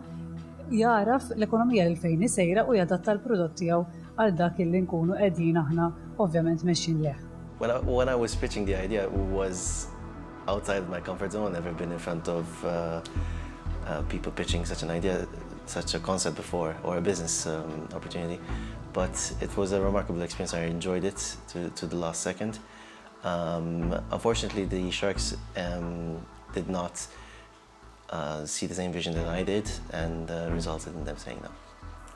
jaraf l-ekonomija lil fejn isejra u jadatta l-prodott tiegħu għal dak illi nkunu qegħdin aħna ovvjament mexxin leh. When I was pitching the idea, it was outside my comfort zone. I've never been in front of people pitching such an idea, such a concept before, or a business opportunity. But it was a remarkable experience. I enjoyed it to the last second. Unfortunately, the Sharks did not see the same vision that I did, and resulted in them saying no.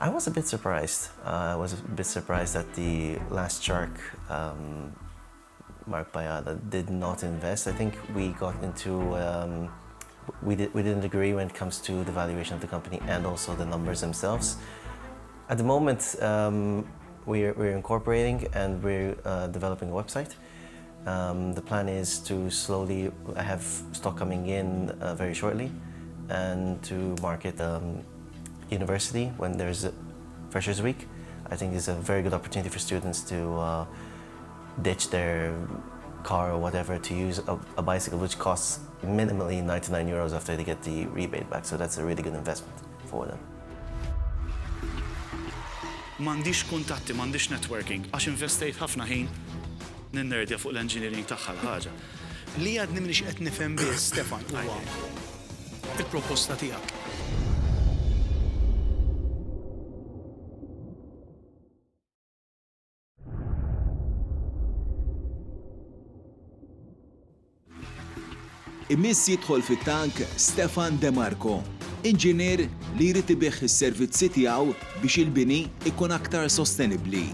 I was a bit surprised. I was a bit surprised that the last Shark, Mark Bajelli, did not invest. I think we got into we didn't agree when it comes to the valuation of the company and also the numbers themselves. At the moment, we're incorporating and we're developing a website. The plan is to slowly have stock coming in very shortly, and to market university when there's a Freshers Week. I think it's a very good opportunity for students to ditch their car or whatever to use a bicycle, which costs minimally €99 after they get the rebate back. So that's a really good investment for them. M'għandix kuntatti, m'għandix networking, għax investejt ħafna ħin ninnerdja fuq l-engineering tagħha l-ħaġa. Li għadni minix qed nifhem biss, Stefan, huwa il-proposta tiegħek. Imiss jidħol fit-tank Stefan De Marco, inġinier li jrid ibih is-servizzi tiegħu biex il-bini ikun aktar sostenibbli.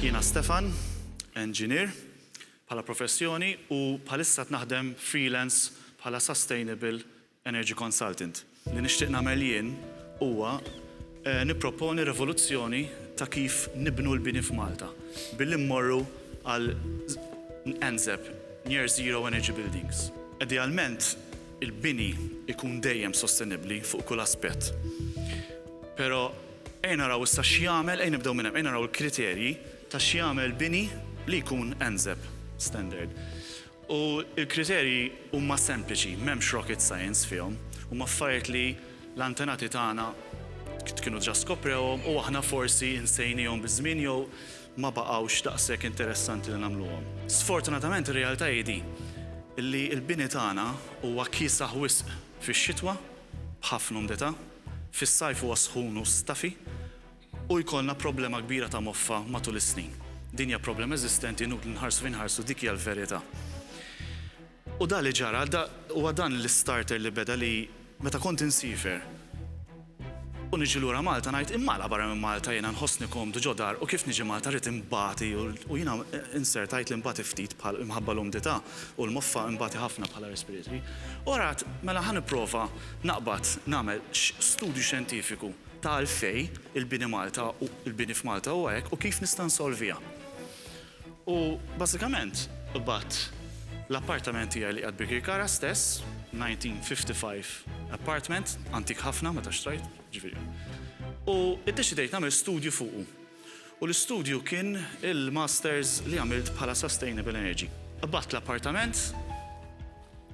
Jiena Stefan, engineer bħala professjoni u bħalissa naħdem freelance bħala Sustainable Energy Consultant. Li nixtieq nagħmel jien huwa nipproponi rivoluzzjoni ta' kif nibnu l-bini f'Malta billi mmorru għal NZEB, Near Zero Energy Buildings. Idealment il-bini ikun dejjem sostenibbli fuq kull aspett. Però ejn naraw issa x'jagħmel, ejn nibdew minn hemm, ejn naraw il-kriterji ta' x'jagħmel bini li jkun NZEB standard. U l-kriterji huma sempliċi, m'hemmx rocket science fihom, huma affarijiet li l-antenati tagħna kienu ġa skoprewhom u aħna forsi insejnihom biż-żmien jew ma baqgħux daqshekk interessanti li nagħmluhom. Sfortunatament ir-realtà hi di li l-bini tagħna huwa kiesaħ wisq fix-xitwa b'ħafna umdità, fis-sajf huwa sħun u stafi u jkollna problema kbira ta' moffa matul is-snin. Din hija problema eżistenti nut nħarsu finħarsu dik hija l-verità. U da li ġara, huwa dan l-starter li beda li meta kont insifer u niġi lura Malta ngħid immala barra minn Malta jiena nħossni komdu ġodar u kif niġi Malta rrid imbagħti u jiena insertajt l-imbagħti ftit bħal imħabba l-umdità u l-moffa imbagħti ħafna bħala respiratory. U rat mela ħa nipprova naqbad nagħmel studju xjentifiku ta' għalfej il-bini Malta u il-bini f'Malta u hekk u kif nista' nsolvija. U bażikament imbagħad l-appartament tiegħi li qed Birkirkara stess, 1955 apartment, antik ħafna meta xtrajt, ġifieri. U iddeċidejt nagħmel studju fuqu. U l-istudju kien il-masters li għamilt bħala Sustainable Energy. Qabbad l-appartament,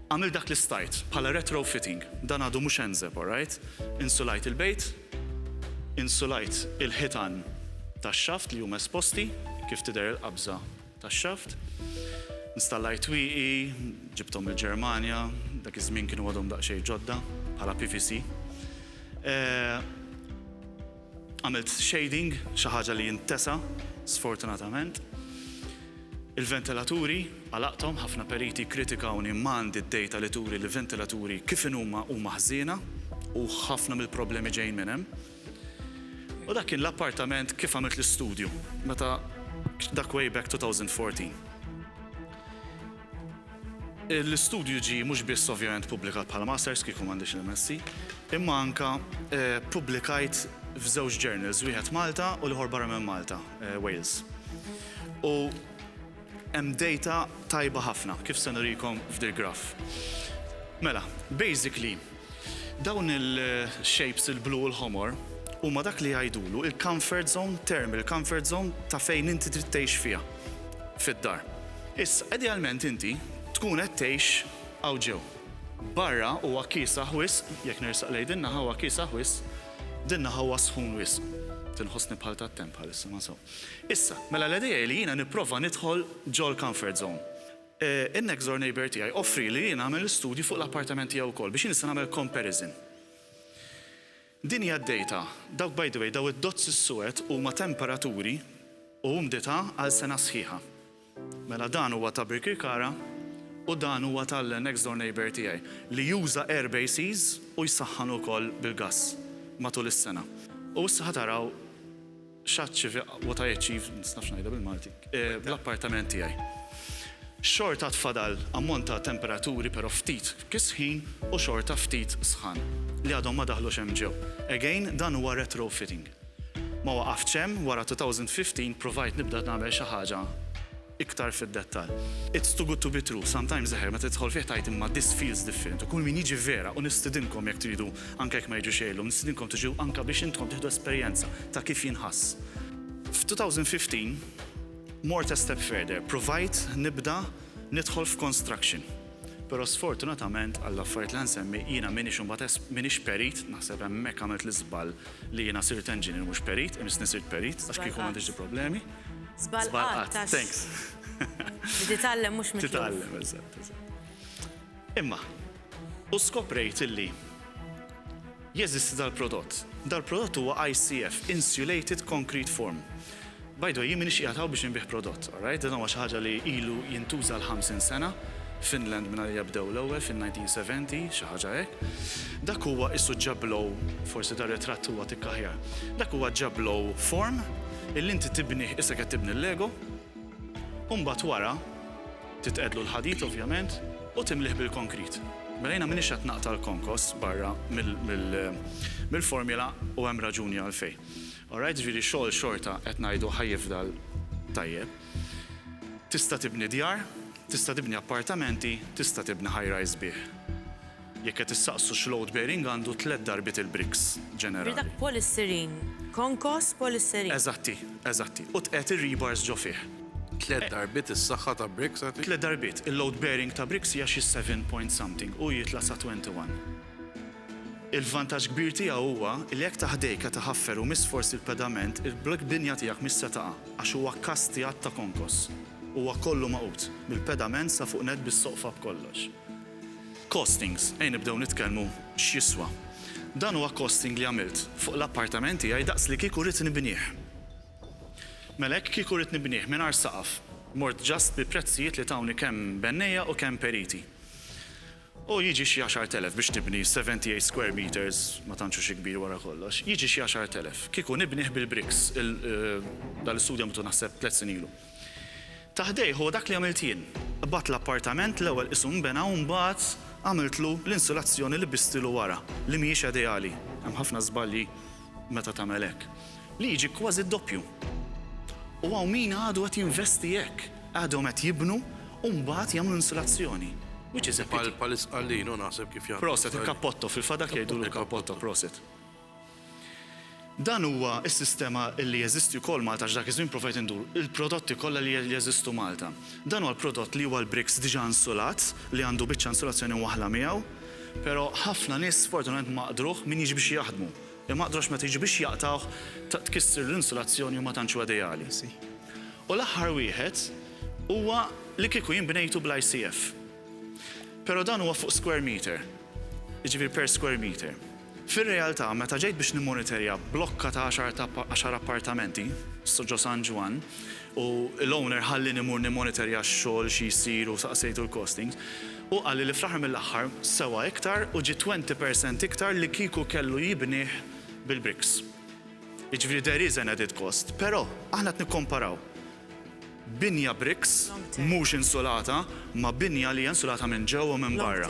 għamil dak li stajt bħala retrofitting, dan għadu mhux NZEB, alright? Insulajt il-bejt, insulajt il-ħitan tax-xaft li huma esposti, kif tidher il-qabża tax-xaft. Installajt wiqi, ġibtom il-Ġermanja, dak iż-żmien kienu għadhom daqsxejn ġodda bħala PVC. Għamilt shading, xi ħaġa li jintesa, sfortunatament. Il-ventilaturi, għalaqthom ħafna periti kritikawni m'għandi d-dejta li turi li ventilaturi kif huma ħżiena u ħafna mill-problemi ġejjin minn hemm. U dak kien l-appartament kif għamilt l-istudju, meta dak way back 2014. L-istudju ġi mhux biss ovvjament pubblikat bħala masters kieku m'għandix l-MSc, imma anka pubblikajt f'żewġ journals, wieħed Malta u l-ieħor barra minn Malta, Wales. U hemm data tajba ħafna, kif se nurikom f'dil graf. Mela, basically, dawn il-shapes il-blu u l-ħomor huma dak li jgħidulu il-comfort zone, thermal comfort zone ta' fejn inti trid tgħix fiha fid-dar. Issa, idealment inti tkun qed tgħix hawn ġew. Barra huwa kiesaħ wisq, jekk nirsaq lejn din naħa huwa kiesaħ wisq, din naħa huwa sħun wisq. Tinħossni bħal tat-temp bħalissa ma sew. Issa, mela l-idea li jiena nipprova nidħol ġol comfort zone. In-next door neighbor tiegħi offri li jiena nagħmel studju fuq l-appartament tiegħu wkoll biex nista' nagħmel comparison. Din hija d-data, dawk by the way, daw id-dots is-suwed huma temperaturi u umdità għal sena sħiħa. Mela dan huwa ta' Birkirkara u dan huwa tal-next door neighbor tiegħi li juża airbases u jsaħħan ukoll bil-gass matul is-sena. U issa ħataraw x'achieve what I achieved, nistafx ngħidha bil-Malti, bl-appartament tiegħi. Xorta tfadal ammont ta' temperaturi però ftit kisħin u xorta ftit sħan li għadhom ma daħlux hemm ġew. Again, dan huwa retrofitting. Ma waqafx hemm wara 2015 provajt nibda nagħmel xi ħaġa iktar fid-dettall. It's too good to be true. Sometimes eħer meta tidħol fih tgħid imma this feels different. U kull min jiġi vera u nistidinkom jekk tridu anke jekk ma jiġux xejlhom, nistidinkom tiġu anke biex intom tieħdu esperjenza ta' kif jinħass. F'2015 more a step further, provajt nibda nidħol f'construction. Però sfortunatament għall-affarijiet li nsemmi jiena minix perit, naħseb hemmhekk għamilt l-iżball li jiena sirt engineer mhux perit, imisni sirt perit, għax kieku m'għandix problemi. Żbalqat. Thanks. Titgħallem mhux mitluf. Titgħallem, eżatt. Imma, u skoprejt illi jeżisti dal-prodott. Dal-prodott huwa ICF, Insulated Concrete Form. By the way, jien minix qiegħed biex inbih prodott, alright? Dan huwa xi ħaġa li ilu jintuża l-50 sena. Finland minna li jabdew l-ewwel fin-1970, xi ħaġa hekk. Dak huwa issu ġablow, forsi dar ritratt huwa tikkaħjar. Dak huwa ġablow form illi inti tibnih issa qed tibni l-Lego, u mbagħad wara titqedlu l-ħadid ovvjament u timlih bil-konkrit. Mela jiena minix qed naqta l-konkos barra mill-formula u hemm raġuni għalfejn. Alright, ġifieri xogħol xorta qed ngħidu ħajjifdal tajjeb. Tista' tibni djar, tista' tibni appartamenti, tista' tibni high-rise bih. Jekk qed issaqsu x-load bearing għandu 3 darbit il-bricks ġenerali. Dak polistirin, konkos polistirin. Eżatti. U tqed ir-rebars ġo fih. 3 darbit is-saħħa ta' bricks għati? 3 darbit. Il-load bearing ta' bricks hija xi 7 point something u jitla sa 21. Il-vantaġġ kbir tiegħu huwa li jekk taħdejka taħaffer u miss forsi l-pedament, il-blok binja tiegħek mis se taqa' għax huwa kastijat ta' konkos. Huwa kollu maqut mill-pedament sa fuq net bis-soqfa b'kollox. Costings, nibdew nitkellmu x'jiswa. Dan huwa costing li għamilt fuq l-appartamenti tiegħi daqs li kieku rid nibnieh. Mela hekk kieku rid nibnieh mingħajr saqaf, mort ġast bi prezzijiet li tawni kemm bennejja u kemm periti. U jiġi xi 10,000 biex tibni 78 square meters, ma tantxu xi kbir wara kollox. Jiġi xi 10,000. Kieku nibnieh bil-bricks dal-istudju mtu naħseb 3 sin ilu. Taħdej huwa dak li għamilt jien. Bat l-appartament l-ewwel isum bena u mbagħad għamiltlu l-insulazzjoni li bistilu wara, li mhijiex ideali. Hemm ħafna żbalji meta tagħmel hekk. Li jiġi kważi d-doppju. U għaw min għadu għat jinvesti hekk. Għadu għat jibnu u mbagħad jagħmlu insulazzjoni. Which is a pity. Pal-isqallinu naħseb kif jagħmlu. Proset, il-kappotto, fil-fadak jgħidu l-kappotto, proset. Dan huwa s-sistema li jeżisti wkoll Malta x'dak iż-żmien provajt indur il-prodotti kollha li jeżistu Malta. Dan huwa l-prodott li huwa l-bricks diġà insulat li għandu biċċa insulazzjoni waħla miegħu, però ħafna nies sfortunatament maqdruh min jiġi biex jaħdmu. Maqdrux meta jiġi biex jaqtawh tkisser l-insulazzjoni u ma tantx ideali. U l-aħħar wieħed huwa li kieku jinbnejtu bl-ICF. Però dan huwa fuq square meter. Jiġifieri per square meter. Fir-realtà, meta ġejt biex nimmonitorja blokka ta' 10 appartamenti, Soġġo San Ġwan, u l-owner ħalli nimur nimmonitorja x-xogħol xi jsir u saqsejtu l-costings, u qalli li fl-aħħar mill-aħħar sewa iktar u ġi 20% iktar li kieku kellu jibnieh bil-bricks. Jiġifieri there is an added cost, però aħna qed nikkomparaw. Binja bricks mhux insulata, ma binja li insulata minn ġewwa minn barra.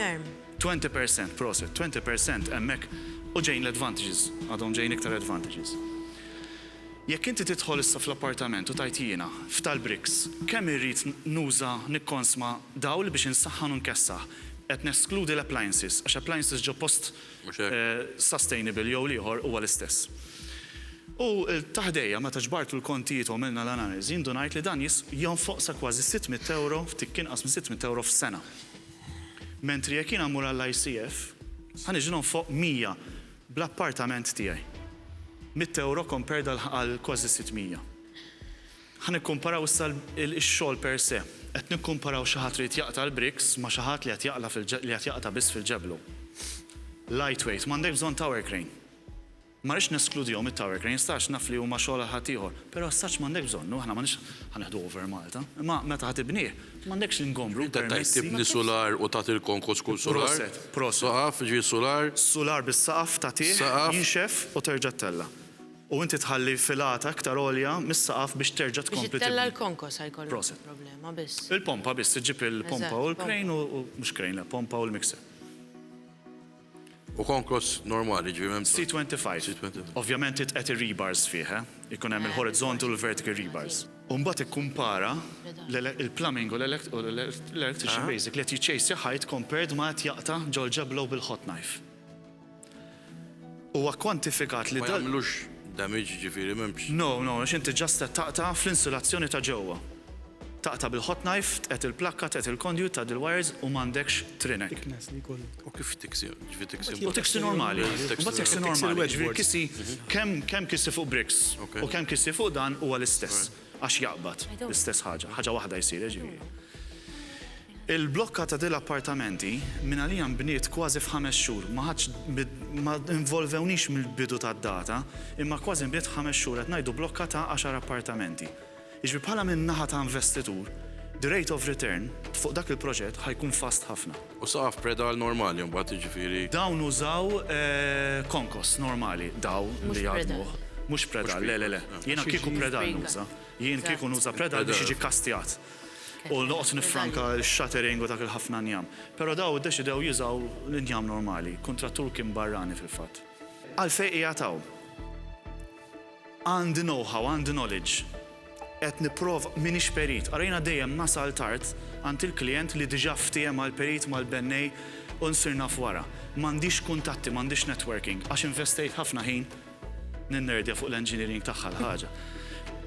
20%, proset, 20% hemmhekk u ġejn l-advantages, għadhom ġejn iktar advantages. Jekk inti tidħol issa fl-appartament u tajt jiena f'tal-bricks, kemm irrid nuża nikkonsma dawl biex insaħħan u nkessaħ, qed neskludi l-appliances, għax appliances ġo post sustainable jew ieħor huwa l-istess. U l-taħdejja meta ġbartu l-kontijiet u għamilna l-analiżi, ndunajt li dan jonfoq sa kważi 600 euro, ftit inqas minn 600 euro f'sena. Mentri jekk jiena mmur għall-ICF, ħaniġi nonfoq 100 bl-appartament tiegħi. 100 euro compared għal kważi 600. Ħanikkumparaw issa l-xogħol per se. Qed nikkumparaw xi ħadd trid jaqta' l-bricks ma' xi ħadd li qed jaqta' biss fil-ġeblu. Lightweight, m'għandek bżonn tower crane. Ma rridx neskludihom it-tower crane, jistax naf li huma xogħol ħadd ieħor, però sax m'għandek bżonn, aħna m'għandniex ħaneħdu over Malta. Imma meta ħadd tibnieh, m'għandekx l-ingombru. Tibni solar u tagħti l-konkos kull solar. Saqaf, ġi solar. Solar bis-saqaf tagħtih jinxef u terġa' tella. U inti tħalli filata aktar għolja mis-saqaf biex terġa' tkompli. Biex tella l-konkos ħajkollu problema biss. Il-pompa biss, tiġib il-pompa u l-crane u mhux crane, pompa u l-mixer. U konkos normali ġivim? C25. Ovvjament qed ir-rebars fih, ikun hemm il-horizontal u l-vertical rebars. U mbagħad ikkumpara il-plumbing u l-electrician basic li qed jiċċejsja ħajt compared ma qed jaqta' ġol ġeblu bil-hot knife. Huwa kwantifikat li ma jagħmlux damage ġifieri m'hemmx. No, għax inti ġast taqta' fl-insulazzjoni ta' ġewwa. Taqta' bil-hot knife, tqet il-plakka, tqet il-conduit, ta' il-wires u m'għandekx trinek. U kif tiksi? U tiksi normali. U tiksi normali. Ġifieri kissi kemm kissi fuq bricks u kemm kissi fuq dan huwa l-istess. Għax jaqbad l-istess ħaġa waħda jsir ġifieri. Il-blokka ta' dil-appartamenti minn għalija bniet kważi f'5 xhur. Ma involvewnix mill-bidu tad-data, imma kważi bniet 5 xhur qed ngħidu blokka ta' 10 appartamenti. Jiġri bħala minn naħa ta' investitur, the rate of return fuq dak il-proġett ħajkun fast ħafna. U saqaf predal normali mbagħad jiġifieri. Dawn użaw konkos normali, daw li jaħdmu. Mhux predal, le. Jiena kieku predal nuża. Jien kieku nuża predal biex jiġi kastjat. U noqgħod nifranka l-shattering u dak il-ħafna njam. Però daw iddeċidew jużaw l-injam normali, kontrattur kien barrani fil-fatt. Għalfejn qiegħataw. Għandi know-how, għandi knowledge. Qed nipprova minix perit. Arejna dejjem nasal tard għand il-klient li diġà ftehim mal-perit mal-bennej u nsirna f'wara. M'għandix kuntatti, m'għandix networking, għax investejt ħafna ħin ninnerdja fuq l-engineering tagħha l-ħaġa.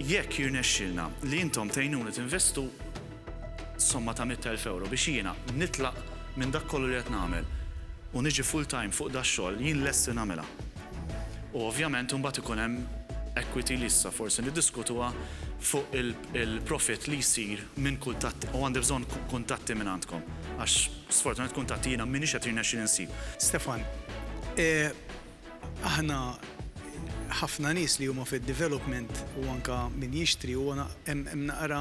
jekk jirnexxilna li intom tgħinuni tinvestu somma ta' 100,000 euro biex jiena nitlaq minn dak kollu li qed nagħmel u niġi full time fuq da xogħol jien lesti nagħmilha. U ovvjament imbagħad ikun hemm equity li issa forsi niddiskutuha fuq il-profit li jsir minn kuntatti u għandi bżonn kuntatti minn għandkom għax sfortunat kuntatti jiena m'iniex qed jirnexxi insib. Stefan, aħna ħafna nies li huma fid-development u anka min jixtri u hemm naqra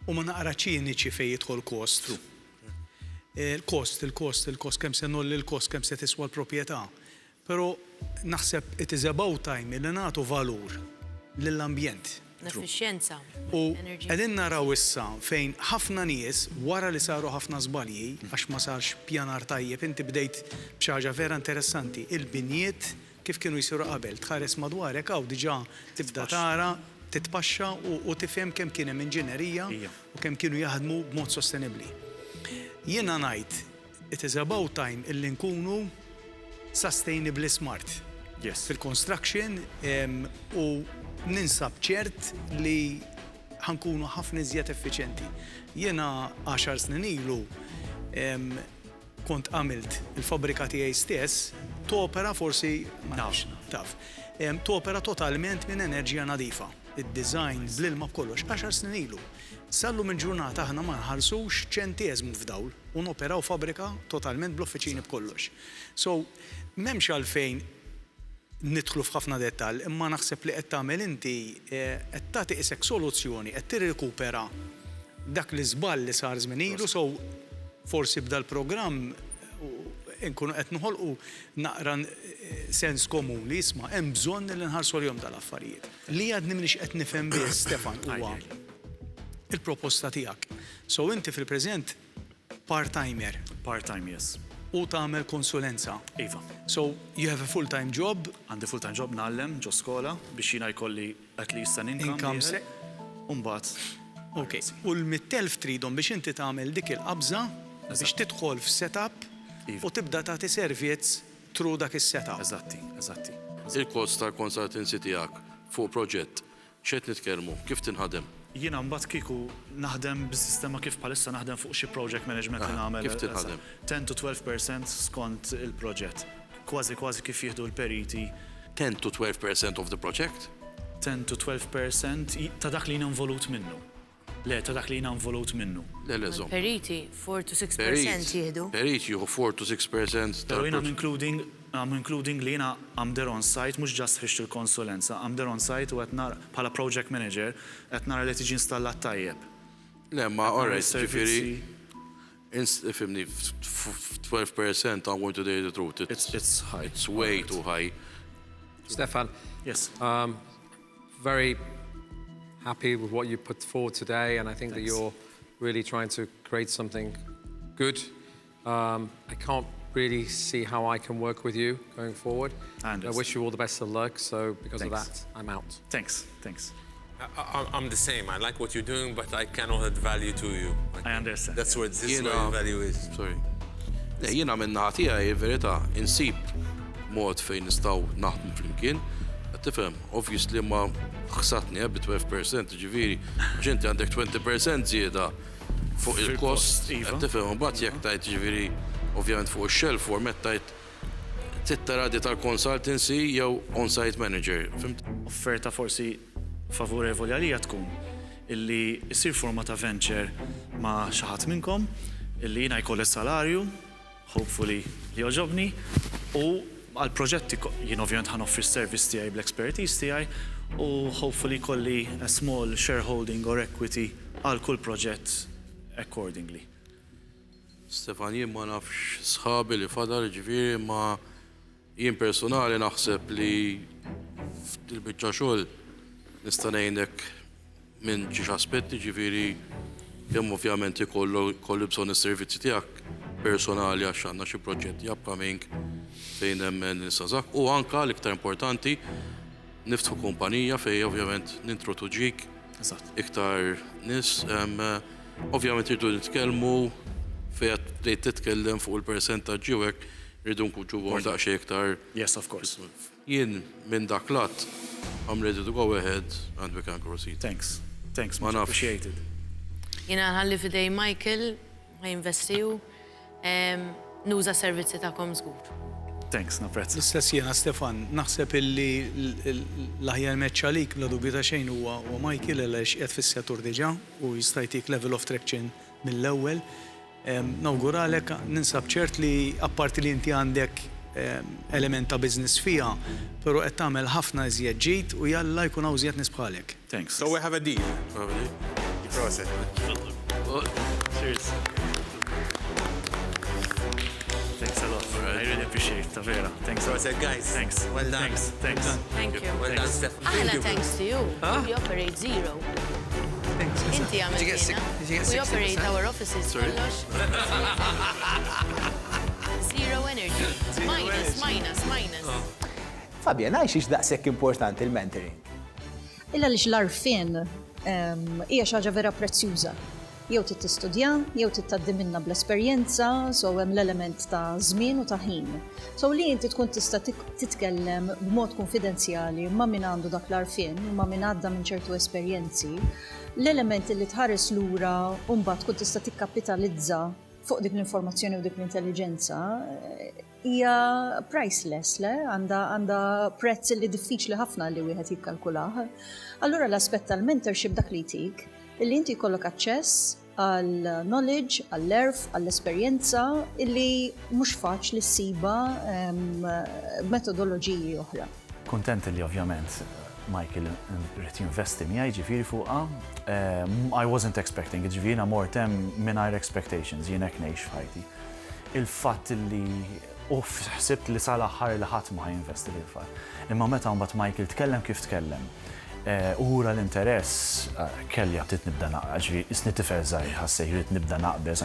huma naqra ċiniċi fejn jidħol kost. Il-kost kemm se nolli l-kost kemm se tiswa l-proprjetà. Però naħseb it is about time li nagħtu valur lill-ambjent. L-effiċjenza. U qegħdin naraw issa fejn ħafna nies wara li saru ħafna żbalji għax ma sarx pjanar tajjeb, inti bdejt b'xi ħaġa vera interessanti, il-binjiet kif kienu jsiru qabel, tħares madwarek hawn diġà tibda tara titpaxxa u tifhem kemm kien hemm inġinerija u kemm kienu jaħdmu b'mod sostenibbli. Jiena ngħid it is about time illi nkunu sustainably smart fil-construction u ninsab ċert li ħankunu ħafna iżjed effiċjenti. Jiena 10 snin ilu kont għamilt il-fabrika tiegħi stess topera forsi ma nafx taf. Topera totalment minn enerġija nadifa. Id-design bl-ilma b'kollox 10 snin ilu. Sallu minn ġurnata aħna ma nħallsux ċenteżmu f'dawl u noperaw fabrika totalment bl-uffiċini b'kollox. So, m'hemmx għalfejn nidħlu f'ħafna dettall, imma naħseb li qed tagħmel inti qed tagħti isek soluzzjoni, qed tirrekupera dak li żball li sar żmien ilu, so forsi b'dal programm nkunu qed noħolqu naqra sens komuni isma' hemm bżonn li nħarsu l-jom tal-affarijiet. Li għadni m'iniex qed nifhem biss, Stefan, huwa il-proposta tiegħek. So inti fil-preżent part-timer. Part-time, yes. U tagħmel konsulenza. Iva. So you have a full-time job. Għandi full-time job nagħllem ġo skola biex jiena jkolli at least an income. U mbagħad. Okay. U l-100,000 tridhom biex inti tagħmel dik il-qabża biex tidħol f'setup u tibda tagħti servizz through dak is-setup. Eżatti. Il-kost tal-consultancy tiegħek fuq proġett x'qed nitkellmu, kif tinħadem? Jiena mbagħad kieku naħdem bis-sistema kif bħalissa naħdem fuq xi project management li nagħmel. Kif tinħadem? 10 to 12% skont il-proġett. Kważi kif jieħdu l-periti. 10 to 12% of the project? 10 to 12% ta' dak li jiena involut minnu. Le, ta' dak li jiena involut minnu. Le, eżom. Periti 4 to 6% jieħdu. Periti jieħu 4 to 6%. Pero jiena I'm including li jiena I'm there on site, mhux ġast ħriġt il-konsulenza, I'm there on site u qed nara bħala project manager qed nara li tiġi installat tajjeb. Le, ma alright, ġifieri ifhimni 12% I'm going to tell you the truth. It's high. It's way too high. Stefan. Yes. Very happy with what you put forward today, and I think that you're really trying to create something good. I can't really see how I can work with you going forward. I wish you all the best of luck, so because of that, I'm out. Thanks. I'm the same. I like what you're doing, but I cannot add value to you. I understand. That's where value is. Sorry. Jiena minn naħa tiegħi verità insib mod fejn nistgħu naħdmu flimkien. Tifhem, obviously ma ħsatni bi 12%, ġifieri, għax inti għandek 20% żieda fuq il-kost. Tifhem, mbagħad jekk tajt ġifieri ovvjament fuq ix-shelf format tajt tittaradi tal-consultancy jew on-site manager. Offerta forsi favorevoli għalija tkun illi jsir forma ta' venture ma' xi ħadd minnkom illi jiena jkolli salarju, hopefully li joġobni, u għal-proġetti jien ovvjament ħan offri s-service tiegħi bl-expertise tiegħi u hopefully kolli a small shareholding or equity għal kull proġett accordingly. Stefan, jien ma nafx sħabi li fadal ġifieri ma jien personali naħseb li fil-biċċa xogħol nista' ngħidlek minn xi aspetti ġifieri kemm ovvjament ikollu bżonn is-servizzi tiegħek personali għax għandna xi proġetti upcoming fejn hemm nistazak u anke l-iktar importanti niftħu kumpanija fejn ovvjament nintroduġik iktar nies ovvjament irdu nitkellmu fejn qed titkellem fuq il-persentaġġi u hekk irdu nkunu daqsxejn iktar. Yes, of course. jien minn dak lat, I'm ready to go ahead and we can proceed. Thanks. Thanks, Ma much nafx. appreciated. Jina nħalli fidej Michael, ħajinvestiju, nuża servizzi ta'kom żgur. Thanks, napprezz. L-istess jena, Stefan, naħseb illi l-aħjar meċċa lik bla dubju ta' xejn huwa Michael għaliex qiegħed fis-settur diġà u jista' jtik level of traction mill-ewwel. Nawguralek ninsab ċert li apparti li inti għandek element ta' business fija, però qed tagħmel ħafna iżjed ġid u jalla jkun hawn iżjed nies bħalek. Thanks. So we have a deal. Proset. Cheers. Thanks a lot. I really appreciate it, vera. Thanks. Proset, guys. Thanks. Well done. Thanks. Thank you. Well done, Stefan. Aħna thanks to you. We operate zero. Inti għamiltina. We operate our offices kollox. Zero energy. Minus. Fabien, għax daqshekk importanti il-mentoring? Illa li l-arfin hija xi ħaġa vera prezzjuża. Jew tistudja, jew tittaddi minna bl-esperjenza, so hemm l-element ta' żmien u ta' ħin. So li inti tkun tista' titkellem b'mod konfidenzjali ma' min għandu dak l-arfin, ma' min għadda minn ċertu esperjenzi, l-element li tħares lura u mbagħad tkun tista' tikkapitalizza fuq dik l-informazzjoni u dik l-intelligenza hija priceless, le? Għandha prezz li diffiċli ħafna li wieħed jikkalkulah. Allura l-aspett tal-mentorship dak li jtik illi inti jkollok aċċess għal knowledge, għall-erf, għall-esperjenza illi mhux faċli ssiba b'metodoloġiji oħra. Kuntent li ovvjament Michael rrit jinvesti miegħi ġifieri fuqha. I wasn't expecting, ġifieri mortem mingħajr expectations, jien hekk ngħix f'ħajti. Il-fatt li ħsibt li sal-aħħar li ħadd ma jinvesti fil-fatt. Imma meta mbagħad Michael tkellem kif tkellem. Ura l-interess kelli għabtit nibda naqqa, ġifieri isni tifel żgħir ħassej jrid nibda naqbeż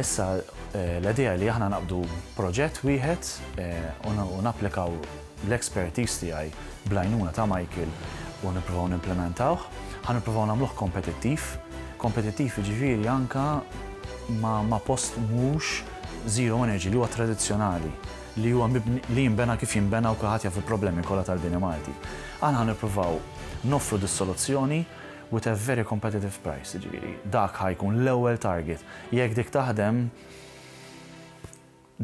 issa l-idea li aħna naqbdu proġett wieħed u napplikaw l-expertise tiegħi bl-għajnuna ta' Michael u nippruvaw nimplementawh, ħanippruvaw nagħmluh kompetittiv jiġifieri anke ma' post mhux zero energy li huwa tradizzjonali li huwa li jinbena kif jinbena u kulħadd jaf il-problemi kollha tal-bini Malti. Aħna ħanippruvaw noffru dis-soluzzjoni with a very competitive price, ġifieri. Dak ħajkun l-ewwel target. Jekk dik taħdem,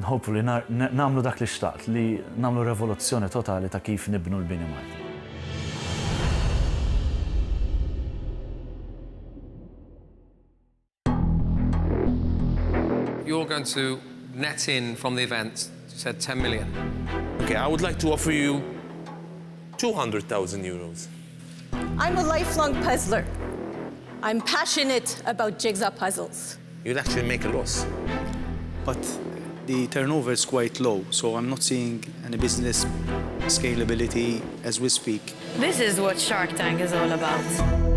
hopefully nagħmlu dak li xtaqt, li nagħmlu revoluzzjoni totali ta' kif nibnu l-bini Malti. You're going to net in from the event, you said 10 million. Okay, I would like to offer you 200,000 euros. I'm a lifelong puzzler. I'm passionate about jigsaw puzzles. You'll actually make a loss. But the turnover is quite low, so I'm not seeing any business scalability as we speak. This is what Shark Tank is all about.